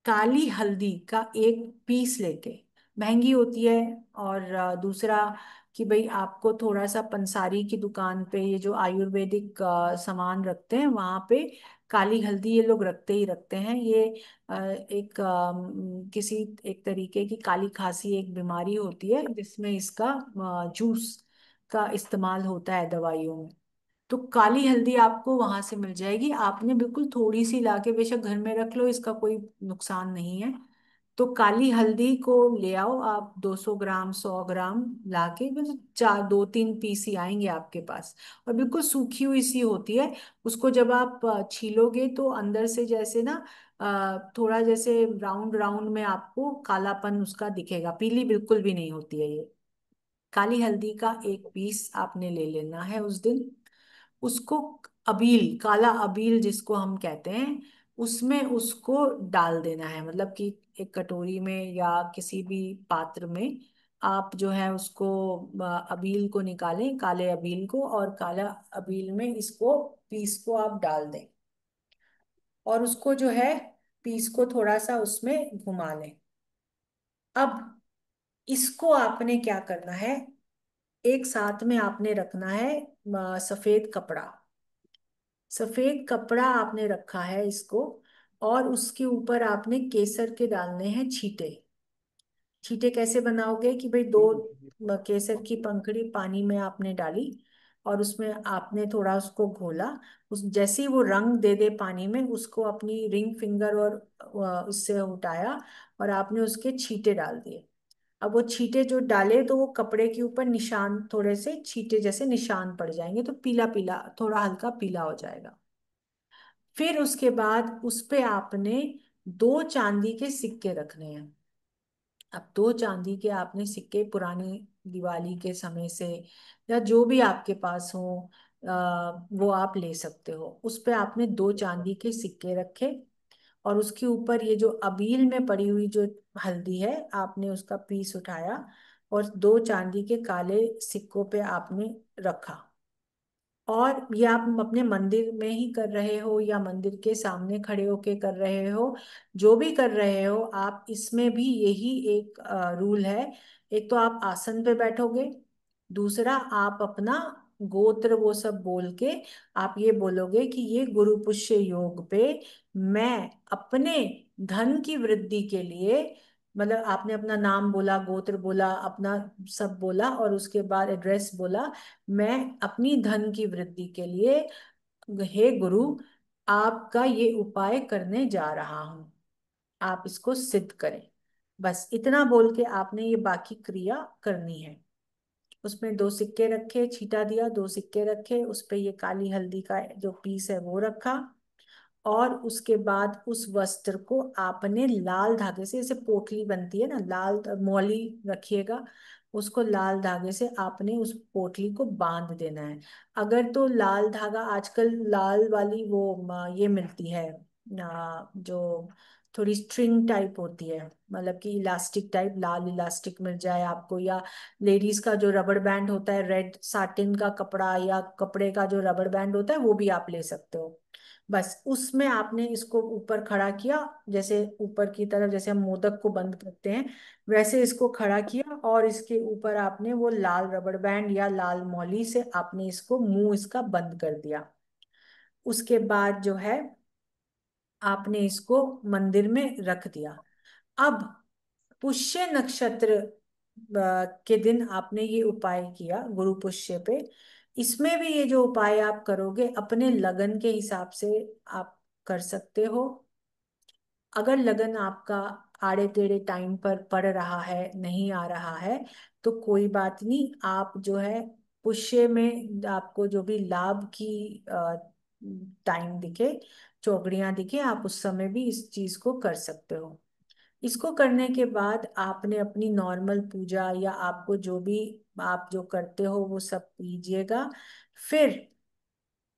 काली हल्दी का 1 पीस लेके, महंगी होती है। और दूसरा कि भाई आपको थोड़ा सा पंसारी की दुकान पे ये जो आयुर्वेदिक सामान रखते हैं वहां पे काली हल्दी ये लोग रखते ही रखते हैं। ये एक किसी एक तरीके की काली खांसी एक बीमारी होती है जिसमें इसका जूस का इस्तेमाल होता है दवाइयों में। तो काली हल्दी आपको वहां से मिल जाएगी। आपने बिल्कुल थोड़ी सी लाके बेशक घर में रख लो, इसका कोई नुकसान नहीं है। तो काली हल्दी को ले आओ आप, 200 ग्राम 100 ग्राम लाके, बस 2-3 पीस ही आएंगे आपके पास। और बिल्कुल सूखी हुई सी होती है। उसको जब आप छीलोगे तो अंदर से जैसे ना थोड़ा जैसे राउंड राउंड में आपको कालापन उसका दिखेगा, पीली बिल्कुल भी नहीं होती है ये। काली हल्दी का 1 पीस आपने ले लेना है उस दिन। उसको अबील, काला अबील जिसको हम कहते हैं, उसमें उसको डाल देना है। मतलब कि एक कटोरी में या किसी भी पात्र में आप जो है उसको अबील को निकालें, काले अबील को, और काला अबील में इसको पीस को आप डाल दें। और उसको जो है पीस को थोड़ा सा उसमें घुमा लें। अब इसको आपने क्या करना है, एक साथ में आपने रखना है सफेद कपड़ा। सफेद कपड़ा आपने रखा है इसको, और उसके ऊपर आपने केसर के डालने हैं छींटे। छींटे कैसे बनाओगे कि भाई 2 केसर की पंखुड़ी पानी में आपने डाली, और उसमें आपने थोड़ा उसको घोला। उस जैसे ही वो रंग दे दे पानी में, उसको अपनी रिंग फिंगर और उससे उठाया और आपने उसके छींटे डाल दिए। अब वो छींटे जो डाले तो वो कपड़े के ऊपर निशान, थोड़े से छींटे जैसे निशान पड़ जाएंगे, तो पीला पीला, थोड़ा हल्का पीला हो जाएगा। फिर उसके बाद उस पे आपने 2 चांदी के सिक्के रखने हैं। अब 2 चांदी के आपने सिक्के पुरानी दिवाली के समय से, या जो भी आपके पास हो, वो आप ले सकते हो। उस पे आपने 2 चांदी के सिक्के रखे, और उसके ऊपर ये जो अबील में पड़ी हुई जो हल्दी है, आपने उसका पीस उठाया और 2 चांदी के काले सिक्कों पे आपने रखा। और ये आप अपने मंदिर में ही कर रहे हो या मंदिर के सामने खड़े होके कर रहे हो, जो भी कर रहे हो, आप इसमें भी यही एक रूल है। एक तो आप आसन पे बैठोगे, दूसरा आप अपना गोत्र वो सब बोल के आप ये बोलोगे कि ये गुरु पुष्य योग पे मैं अपने धन की वृद्धि के लिए, मतलब आपने अपना नाम बोला, गोत्र बोला, अपना सब बोला, और उसके बाद एड्रेस बोला, मैं अपनी धन की वृद्धि के लिए, हे गुरु, आपका ये उपाय करने जा रहा हूं, आप इसको सिद्ध करें। बस इतना बोल के आपने ये बाकी क्रिया करनी है। उसमें 2 सिक्के रखे, छीटा दिया, 2 सिक्के रखे, उस पे ये काली हल्दी का जो पीस है वो रखा, और उसके बाद उस वस्त्र को आपने लाल धागे से, जैसे पोटली बनती है ना, लाल मौली रखिएगा, उसको लाल धागे से आपने उस पोटली को बांध देना है। अगर तो लाल धागा, आजकल लाल वाली वो ये मिलती है, जो थोड़ी स्ट्रिंग टाइप होती है, मतलब कि इलास्टिक टाइप, लाल इलास्टिक मिल जाए आपको, या लेडीज का जो रबड़ बैंड होता है, रेड साटिन का कपड़ा या कपड़े का जो रबड़ बैंड होता है, वो भी आप ले सकते हो। बस उसमें आपने इसको ऊपर खड़ा किया, जैसे ऊपर की तरफ जैसे हम मोदक को बंद करते हैं, वैसे इसको खड़ा किया, और इसके ऊपर आपने वो लाल रबड़ बैंड या लाल मौली से आपने इसको मुंह इसका बंद कर दिया। उसके बाद जो है आपने इसको मंदिर में रख दिया। अब पुष्य नक्षत्र के दिन आपने ये उपाय किया गुरु पुष्य पे। इसमें भी ये जो उपाय आप करोगे अपने लगन के हिसाब से आप कर सकते हो। अगर लगन आपका आड़े टेढ़े टाइम पर पड़ रहा है, नहीं आ रहा है, तो कोई बात नहीं, आप जो है पुष्य में आपको जो भी लाभ की टाइम दिखे, चौकड़ियां दिखे, आप उस समय भी इस चीज को कर सकते हो। इसको करने के बाद आपने अपनी नॉर्मल पूजा या आपको जो भी आप जो करते हो वो सब कीजिएगा। फिर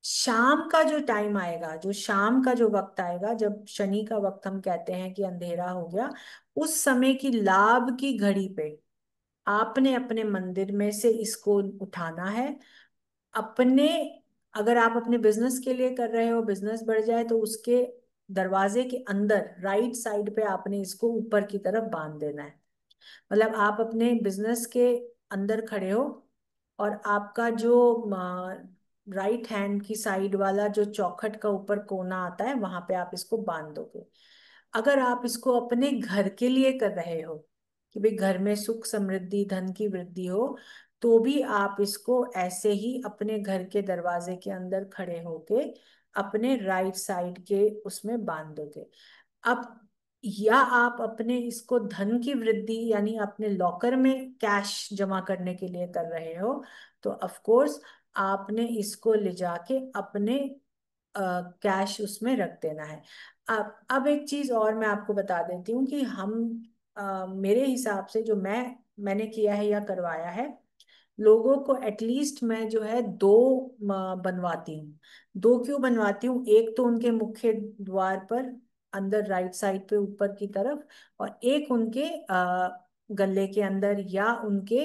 शाम का जो टाइम आएगा, जो शाम का जो वक्त आएगा, जब शनि का वक्त हम कहते हैं कि अंधेरा हो गया, उस समय की लाभ की घड़ी पे आपने अपने मंदिर में से इसको उठाना है। अपने, अगर आप अपने बिजनेस के लिए कर रहे हो, बिजनेस बढ़ जाए, तो उसके दरवाजे के अंदर राइट साइड पे आपने इसको ऊपर की तरफ बांध देना है। मतलब आप अपने बिजनेस के अंदर खड़े हो, और आपका जो राइट हैंड की साइड वाला जो चौखट का ऊपर कोना आता है, वहां पे आप इसको बांध दोगे। अगर आप इसको अपने घर के लिए कर रहे हो कि भाई घर में सुख समृद्धि धन की वृद्धि हो, तो भी आप इसको ऐसे ही अपने घर के दरवाजे के अंदर खड़े होके अपने राइट साइड के उसमें बांध दोगे। अब, या आप अपने इसको धन की वृद्धि यानी अपने लॉकर में कैश जमा करने के लिए कर रहे हो, तो ऑफ कोर्स आपने इसको ले जाके अपने कैश उसमें रख देना है। अब एक चीज और मैं आपको बता देती हूँ कि हम मेरे हिसाब से जो मैंने किया है या करवाया है, लोगों को एटलीस्ट मैं जो है 2 बनवाती हूँ। 2 क्यों बनवाती हूँ? एक तो उनके मुख्य द्वार पर अंदर राइट साइड पे ऊपर की तरफ, और एक उनके गले के अंदर या उनके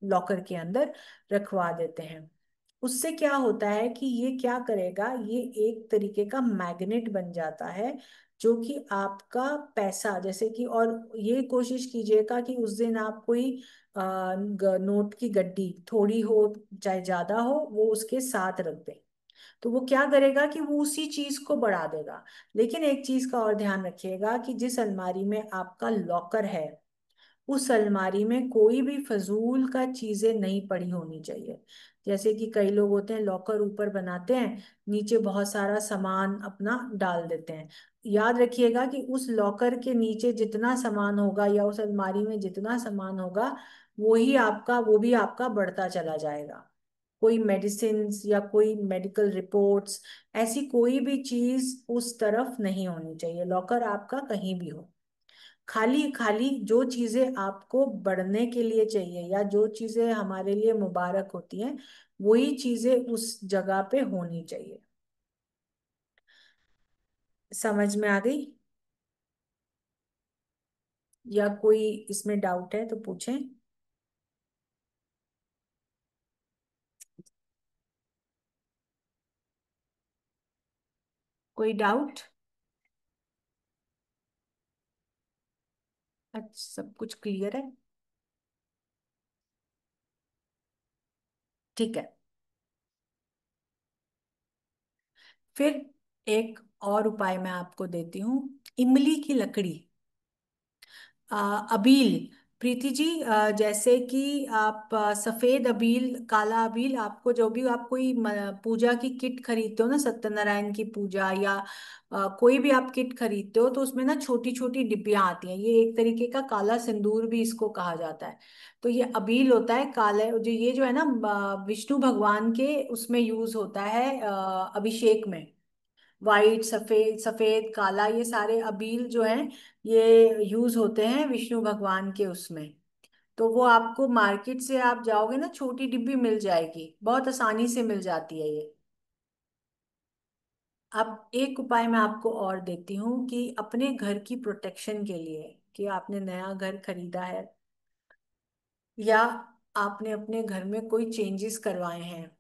लॉकर के अंदर रखवा देते हैं। उससे क्या होता है कि ये क्या करेगा, ये एक तरीके का मैग्नेट बन जाता है, जो कि आपका पैसा, जैसे कि, और ये कोशिश कीजिएगा कि उस दिन आप कोई नोट की गड्डी थोड़ी हो चाहे ज्यादा हो, वो उसके साथ रख दें। तो वो क्या करेगा कि वो उसी चीज को बढ़ा देगा। लेकिन एक चीज का और ध्यान रखिएगा कि जिस अलमारी में आपका लॉकर है, उस अलमारी में कोई भी फजूल का चीजें नहीं पड़ी होनी चाहिए। जैसे कि कई लोग होते हैं लॉकर ऊपर बनाते हैं, नीचे बहुत सारा सामान अपना डाल देते हैं। याद रखिएगा कि उस लॉकर के नीचे जितना सामान होगा या उस अलमारी में जितना सामान होगा वो भी आपका बढ़ता चला जाएगा। कोई मेडिसिन या कोई मेडिकल रिपोर्ट्स, ऐसी कोई भी चीज उस तरफ नहीं होनी चाहिए, लॉकर आपका कहीं भी हो। खाली खाली जो चीजें आपको बढ़ने के लिए चाहिए या जो चीजें हमारे लिए मुबारक होती हैं, वही चीजें उस जगह पे होनी चाहिए। समझ में आ गई? या कोई इसमें डाउट है तो पूछें। कोई डाउट? अच्छा, सब कुछ क्लियर है? ठीक है। फिर एक और उपाय मैं आपको देती हूँ। इमली की लकड़ी, अबील। प्रीति जी, जैसे कि आप सफेद अबील, काला अबील, आपको जो भी आप कोई पूजा की किट खरीदते हो ना, सत्यनारायण की पूजा या कोई भी आप किट खरीदते हो, तो उसमें ना छोटी छोटी डिब्बियां आती हैं। ये एक तरीके का काला सिंदूर भी इसको कहा जाता है। तो ये अबील होता है काले, जो है ना, विष्णु भगवान के उसमें यूज होता है, अभिषेक में। वाइट, सफेद, सफेद, काला, ये सारे अबील जो हैं, ये यूज होते हैं विष्णु भगवान के उसमें। तो वो आपको मार्केट से आप जाओगे ना, छोटी डिब्बी मिल जाएगी, बहुत आसानी से मिल जाती है ये। अब एक उपाय मैं आपको और देती हूँ कि अपने घर की प्रोटेक्शन के लिए, कि आपने नया घर खरीदा है या आपने अपने घर में कोई चेंजेस करवाए हैं,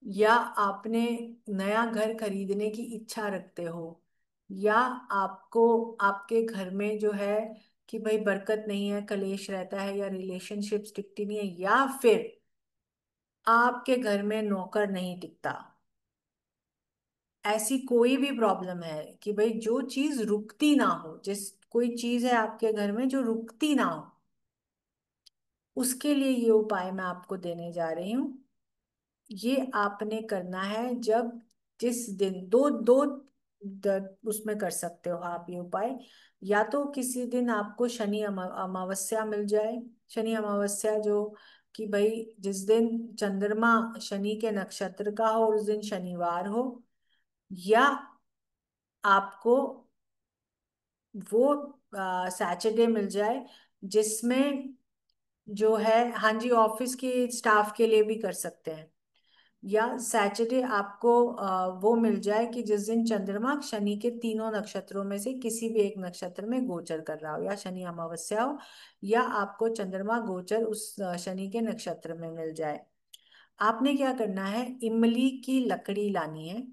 या आपने नया घर खरीदने की इच्छा रखते हो, या आपको आपके घर में जो है कि भाई बरकत नहीं है, कलेश रहता है, या रिलेशनशिप टिकती नहीं है, या फिर आपके घर में नौकर नहीं टिकता, ऐसी कोई भी प्रॉब्लम है कि भाई जो चीज रुकती ना हो, जिस कोई चीज है आपके घर में जो रुकती ना हो, उसके लिए ये उपाय मैं आपको देने जा रही हूँ। ये आपने करना है जब, जिस दिन, दो दो उसमें कर सकते हो आप ये उपाय। या तो किसी दिन आपको शनि अमावस्या मिल जाए, शनि अमावस्या जो कि भाई जिस दिन चंद्रमा शनि के नक्षत्र का हो, उस दिन शनिवार हो, या आपको वो सैटरडे मिल जाए जिसमें जो है, हाँ जी, ऑफिस के स्टाफ के लिए भी कर सकते हैं। या सैटरडे आपको वो मिल जाए कि जिस दिन चंद्रमा शनि के तीनों नक्षत्रों में से किसी भी एक नक्षत्र में गोचर कर रहा हो, या शनि अमावस्या हो, या आपको चंद्रमा गोचर उस शनि के नक्षत्र में मिल जाए। आपने क्या करना है, इमली की लकड़ी लानी है,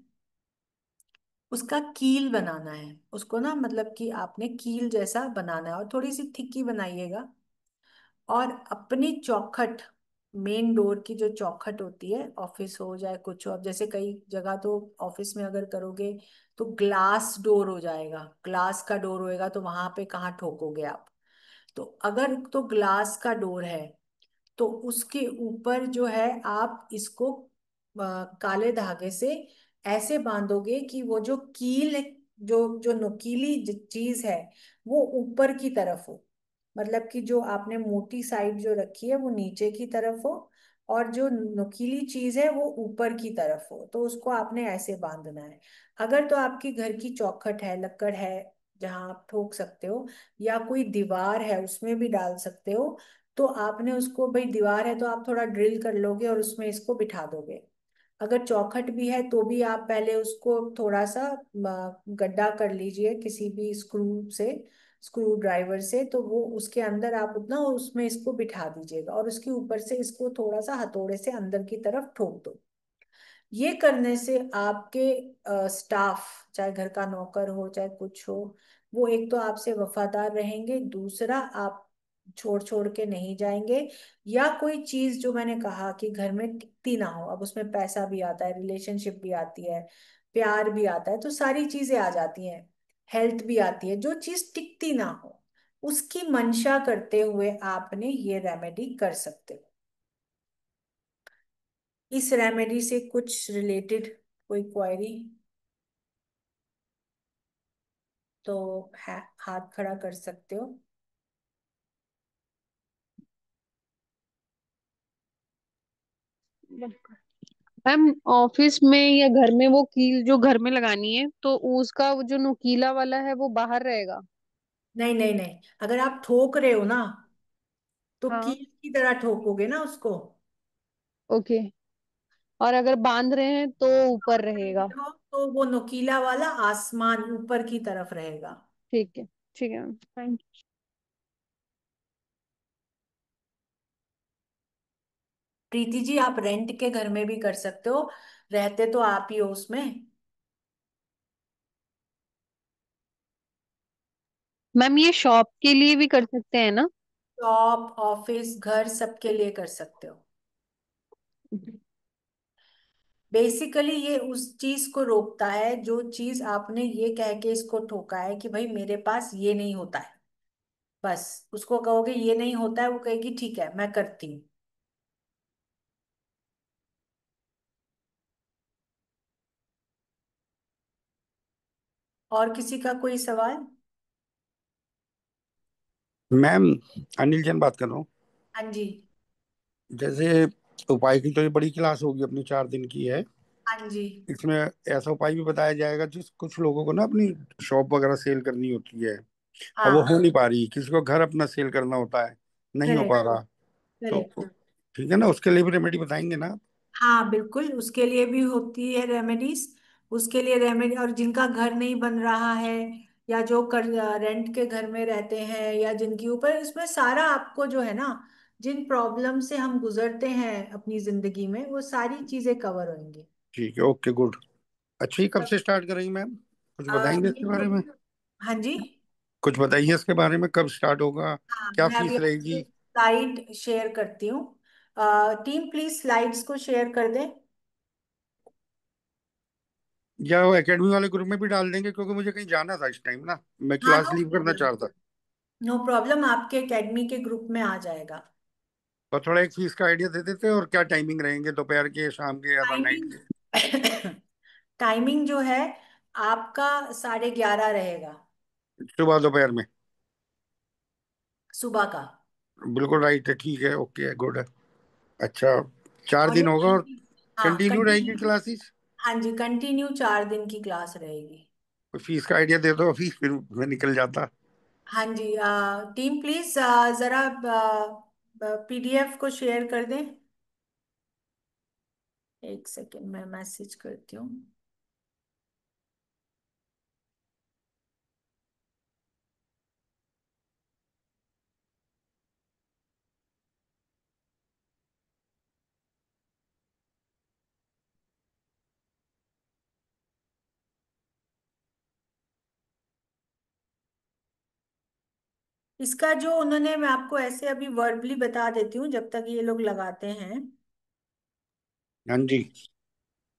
उसका कील बनाना है, उसको ना मतलब कि आपने कील जैसा बनाना है, और थोड़ी सी थिक्की बनाइएगा। और अपनी चौखट, मेन डोर की जो चौखट होती है, ऑफिस हो जाए कुछ हो, अब जैसे कई जगह तो ऑफिस में अगर करोगे तो ग्लास डोर हो जाएगा, ग्लास का डोर होएगा, तो वहां पे कहाँ ठोकोगे आप। तो अगर तो ग्लास का डोर है, तो उसके ऊपर जो है आप इसको काले धागे से ऐसे बांधोगे कि वो जो कील, जो जो नुकीली चीज है, वो ऊपर की तरफ हो। मतलब कि जो आपने मोटी साइड जो रखी है वो नीचे की तरफ हो, और जो नुकीली चीज है वो ऊपर की तरफ हो, तो उसको आपने ऐसे बांधना है। अगर तो आपकी घर की चौखट है, लकड़ है जहां आप ठोक सकते हो, या कोई दीवार है उसमें भी डाल सकते हो, तो आपने उसको, भाई दीवार है तो आप थोड़ा ड्रिल कर लोगे और उसमें इसको बिठा दोगे। अगर चौखट भी है तो भी आप पहले उसको थोड़ा सा गड्ढा कर लीजिए किसी भी स्क्रू से, स्क्रू ड्राइवर से, तो वो उसके अंदर आप उतना उसमें इसको बिठा दीजिएगा, और उसके ऊपर से इसको थोड़ा सा हथौड़े से अंदर की तरफ ठोक दो। ये करने से आपके स्टाफ, चाहे घर का नौकर हो चाहे कुछ हो, वो एक तो आपसे वफादार रहेंगे, दूसरा आप छोड़ छोड़ के नहीं जाएंगे। या कोई चीज जो मैंने कहा कि घर में टिकती ना हो, अब उसमें पैसा भी आता है, रिलेशनशिप भी आती है, प्यार भी आता है, तो सारी चीजें आ जाती हैं, हेल्थ भी आती है, जो चीज टिकती ना हो उसकी मंशा करते हुए आपने ये रेमेडी कर सकते हो। इस रेमेडी से कुछ रिलेटेड कोई क्वेरी तो हाथ खड़ा कर सकते हो। मैम ऑफिस में या घर में वो कील जो घर में लगानी है तो उसका वो जो नुकीला वाला है वो बाहर रहेगा। नहीं नहीं नहीं, अगर आप ठोक रहे हो ना तो हाँ। कील की तरह ठोकोगे ना उसको। ओके। और अगर बांध रहे हैं तो ऊपर रहेगा। तो वो नुकीला वाला आसमान ऊपर की तरफ रहेगा। ठीक है। ठीक है मैम, थैंक प्रीति जी, आप रेंट के घर में भी कर सकते हो, रहते तो आप ही हो उसमें। यू। मैम ये शॉप के लिए भी कर सकते हैं ना? शॉप, ऑफिस, घर सबके लिए कर सकते हो। बेसिकली ये उस चीज को रोकता है जो चीज आपने ये कह के इसको ठोका है कि भाई मेरे पास ये नहीं होता है। बस उसको कहोगे ये नहीं होता है, वो कहेगी ठीक है मैं करती हूँ। और किसी का कोई सवाल? मैम, अनिल जैन बात कर रहा हूँ। हाँ जी। जैसे उपाय की तो ये बड़ी क्लास होगी, अपनी 4 दिन की है। हाँ जी। इसमें ऐसा उपाय भी बताया जाएगा जिस कुछ लोगों को ना अपनी शॉप वगैरह सेल करनी होती है, अब वो हाँ। हो नहीं पा रही, किसी को घर अपना सेल करना होता है, नहीं हो पा करेक्ट। रहा। तो करेक्ट। ठीक है ना, उसके लिए भी रेमेडी बताएंगे ना? हाँ बिल्कुल, उसके लिए भी होती है रेमेडीज। उसके लिए रेमेडी, और जिनका घर नहीं बन रहा है या जो कर रेंट के घर में रहते हैं या जिनके ऊपर, इसमें सारा आपको जो है ना, जिन प्रॉब्लम से हम गुजरते हैं अपनी जिंदगी में, वो सारी चीजें कवर होंगी। ठीक है, ओके, गुड। अच्छा, ये कब से स्टार्ट करेंगी मैम? कुछ बताएंगे ये इसके तो, बारे में? हाँ जी। कुछ बताइए इसके बारे में, कब स्टार्ट होगा, हाँ, क्या मैं अभी फीस आपको रहेगी? स्लाइड शेयर करती हूँ। टीम प्लीज स्लाइड्स को शेयर कर दें। या वो एकेडमी वाले ग्रुप में भी डाल देंगे, क्योंकि मुझे कहीं जाना था इस टाइम ना, मैं हाँ, क्लास नो लीव करना प्रॉब्लम। चाहता। नो प्रॉब्लम, आपके एकेडमी के ग्रुप में आ जाएगा। और थोड़ा एक फीस का आइडिया दे देते, और क्या टाइमिंग रहेंगे, दोपहर के, शाम के, या नाइट टाइमिंग के? टाइमिंग जो है आपका 11:30 रहेगा, सुबह दोपहर में? सुबह का। बिल्कुल राइट है, ठीक है, ओके, गुड है। अच्छा, चार और दिन ये होगा और हाँ कंटिन्यू रहेगी कंटिन्यू। क्लासेस? हाँ जी, कंटिन्यू 4 दिन की क्लास रहेगी। फीस का आइडिया दे दो, फीस फिर मैं निकल जाता। हाँ जी। टीम प्लीज जरा पीडीएफ को शेयर कर दें। एक सेकेंड, मैं मैसेज करती हूँ। इसका जो उन्होंने, मैं आपको ऐसे अभी वर्बली बता देती हूँ जब तक ये लोग लगाते हैं। हाँ जी।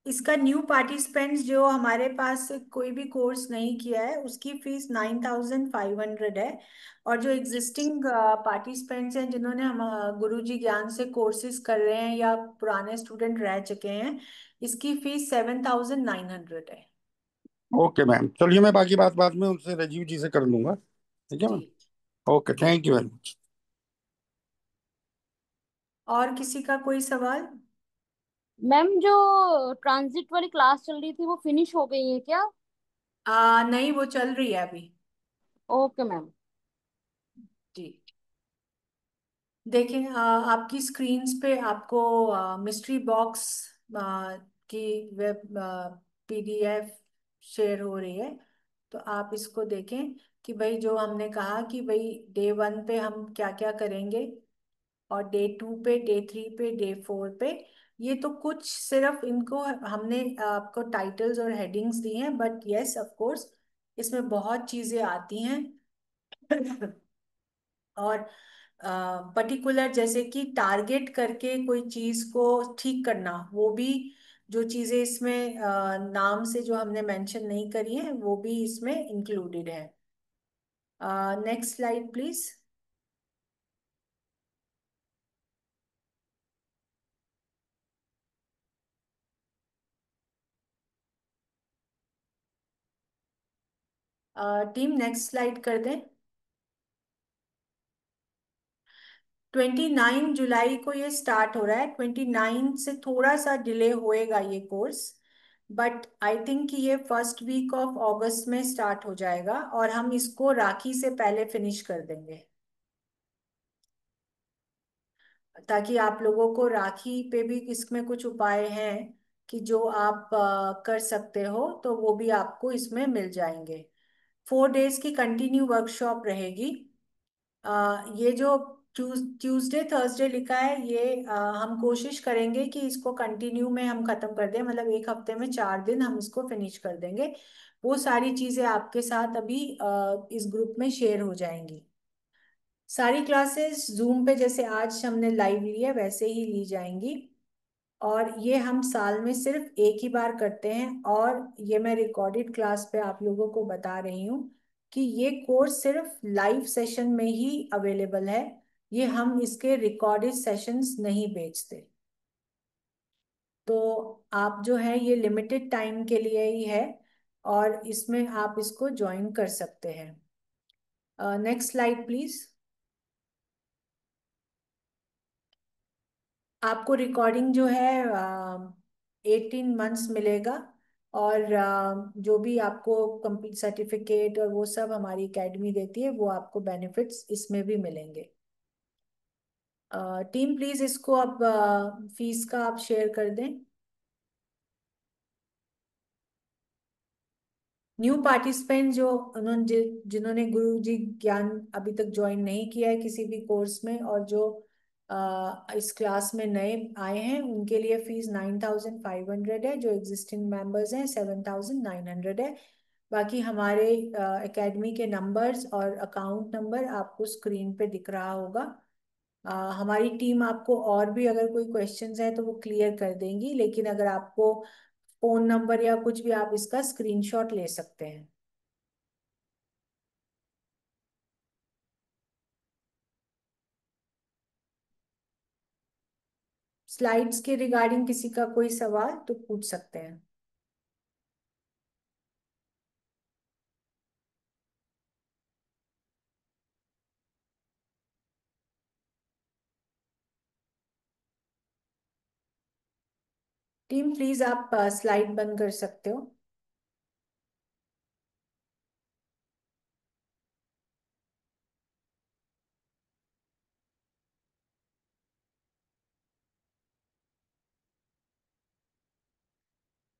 इसका न्यू पार्टिसिपेंट्स जो हमारे पास कोई भी कोर्स नहीं किया है उसकी फीस 9,500 है। और जो एग्जिस्टिंग पार्टिसिपेंट्स हैं जिन्होंने हम गुरुजी ज्ञान से कोर्सेज कर रहे हैं या पुराने स्टूडेंट रह चुके हैं, इसकी फीस 7,900 है। ओके मैम, चलिए, मैं बाकी बात बाद में उनसे, राजीव जी से कर लूंगा। ठीक है जी। Ma'am. Okay, thank you very much. और किसी का कोई सवाल? मैम जो ट्रांजिट वाली क्लास चल रही थी वो फिनिश हो गई है क्या? नहीं, वो चल रही है अभी। Okay ma'am. जी। देखें, आपकी स्क्रीन्स पे आपको मिस्ट्री बॉक्स की वेब पीडीएफ शेयर हो रही है। तो आप इसको देखें कि भाई जो हमने कहा कि भाई डे 1 पे हम क्या क्या करेंगे, और डे 2 पे, डे 3 पे, डे 4 पे। ये तो कुछ सिर्फ इनको हमने आपको टाइटल्स और हेडिंग्स दी हैं, बट यस ऑफ कोर्स इसमें बहुत चीजें आती हैं। और पर्टिकुलर जैसे कि टारगेट करके कोई चीज को ठीक करना, वो भी जो चीजें इसमें नाम से जो हमने मेंशन नहीं करी है वो भी इसमें इंक्लूडेड है। Next slide please. Team next slide कर दें। 29 जुलाई को ये स्टार्ट हो रहा है। 29 से थोड़ा सा डिले होएगा ये कोर्स, बट आई थिंक कि ये फर्स्ट वीक ऑफ अगस्त में स्टार्ट हो जाएगा और हम इसको राखी से पहले फिनिश कर देंगे, ताकि आप लोगों को राखी पे भी इसमें कुछ उपाय हैं कि जो आप कर सकते हो, तो वो भी आपको इसमें मिल जाएंगे। 4 डेज की कंटिन्यू वर्कशॉप रहेगी। ये जो ट्यूसडे थर्सडे लिखा है, ये हम कोशिश करेंगे कि इसको कंटिन्यू में हम खत्म कर दें, मतलब एक हफ्ते में 4 दिन हम इसको फिनिश कर देंगे। वो सारी चीजें आपके साथ अभी इस ग्रुप में शेयर हो जाएंगी। सारी क्लासेस जूम पे जैसे आज हमने लाइव ली है वैसे ही ली जाएंगी, और ये हम साल में सिर्फ एक ही बार करते हैं। और ये मैं रिकॉर्डेड क्लास पे आप लोगों को बता रही हूँ कि ये कोर्स सिर्फ लाइव सेशन में ही अवेलेबल है, ये हम इसके रिकॉर्डेड सेशंस नहीं बेचते। तो आप जो है ये लिमिटेड टाइम के लिए ही है, और इसमें आप इसको ज्वाइन कर सकते हैं। Next slide please. आपको रिकॉर्डिंग जो है 18 मंथ्स मिलेगा, और जो भी आपको कंप्लीट सर्टिफिकेट और वो सब हमारी एकेडमी देती है, वो आपको बेनिफिट्स इसमें भी मिलेंगे। टीम प्लीज इसको अब फीस का आप शेयर कर दें। न्यू पार्टिसिपेंट जो जिन्होंने गुरु जी ज्ञान अभी तक ज्वाइन नहीं किया है किसी भी कोर्स में, और जो इस क्लास में नए आए हैं, उनके लिए फीस 9500 है। जो एग्जिस्टिंग मेंबर्स हैं 7900 है। बाकी हमारे एकेडमी के नंबर्स और अकाउंट नंबर आपको स्क्रीन पे दिख रहा होगा। हमारी टीम आपको और भी अगर कोई क्वेश्चंस है तो वो क्लियर कर देंगी, लेकिन अगर आपको फोन नंबर या कुछ भी, आप इसका स्क्रीनशॉट ले सकते हैं। स्लाइड्स के रिगार्डिंग किसी का कोई सवाल तो पूछ सकते हैं। टीम प्लीज आप स्लाइड बंद कर सकते हो।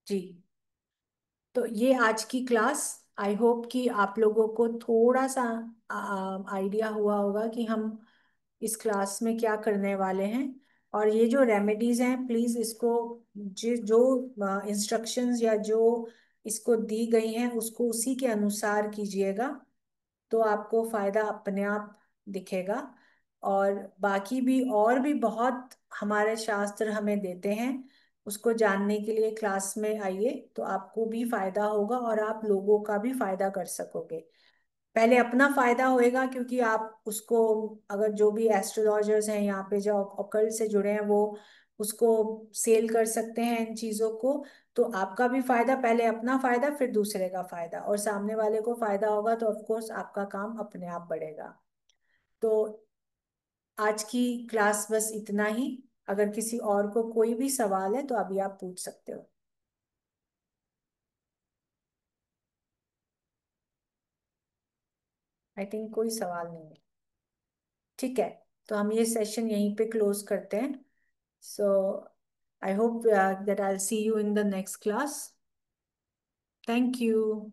जी, तो ये आज की क्लास। आई होप कि आप लोगों को थोड़ा सा आइडिया हुआ होगा कि हम इस क्लास में क्या करने वाले हैं। और ये जो रेमेडीज हैं, प्लीज इसको जो इंस्ट्रक्शंस या जो इसको दी गई हैं उसको उसी के अनुसार कीजिएगा, तो आपको फायदा अपने आप दिखेगा। और बाकी भी और भी बहुत हमारे शास्त्र हमें देते हैं, उसको जानने के लिए क्लास में आइए, तो आपको भी फायदा होगा और आप लोगों का भी फायदा कर सकोगे। पहले अपना फायदा होएगा, क्योंकि आप उसको, अगर जो भी एस्ट्रोलॉजर्स हैं यहाँ पे जो ऑकल्ट से जुड़े हैं, वो उसको सेल कर सकते हैं इन चीजों को। तो आपका भी फायदा, पहले अपना फायदा फिर दूसरे का फायदा, और सामने वाले को फायदा होगा तो ऑफ कोर्स आपका काम अपने आप बढ़ेगा। तो आज की क्लास बस इतना ही। अगर किसी और को कोई भी सवाल है तो अभी आप पूछ सकते हो। आई थिंक कोई सवाल नहीं है। ठीक है, तो हम ये सेशन यहीं पे क्लोज करते हैं। So I hope that I will see you in the next class. Thank you.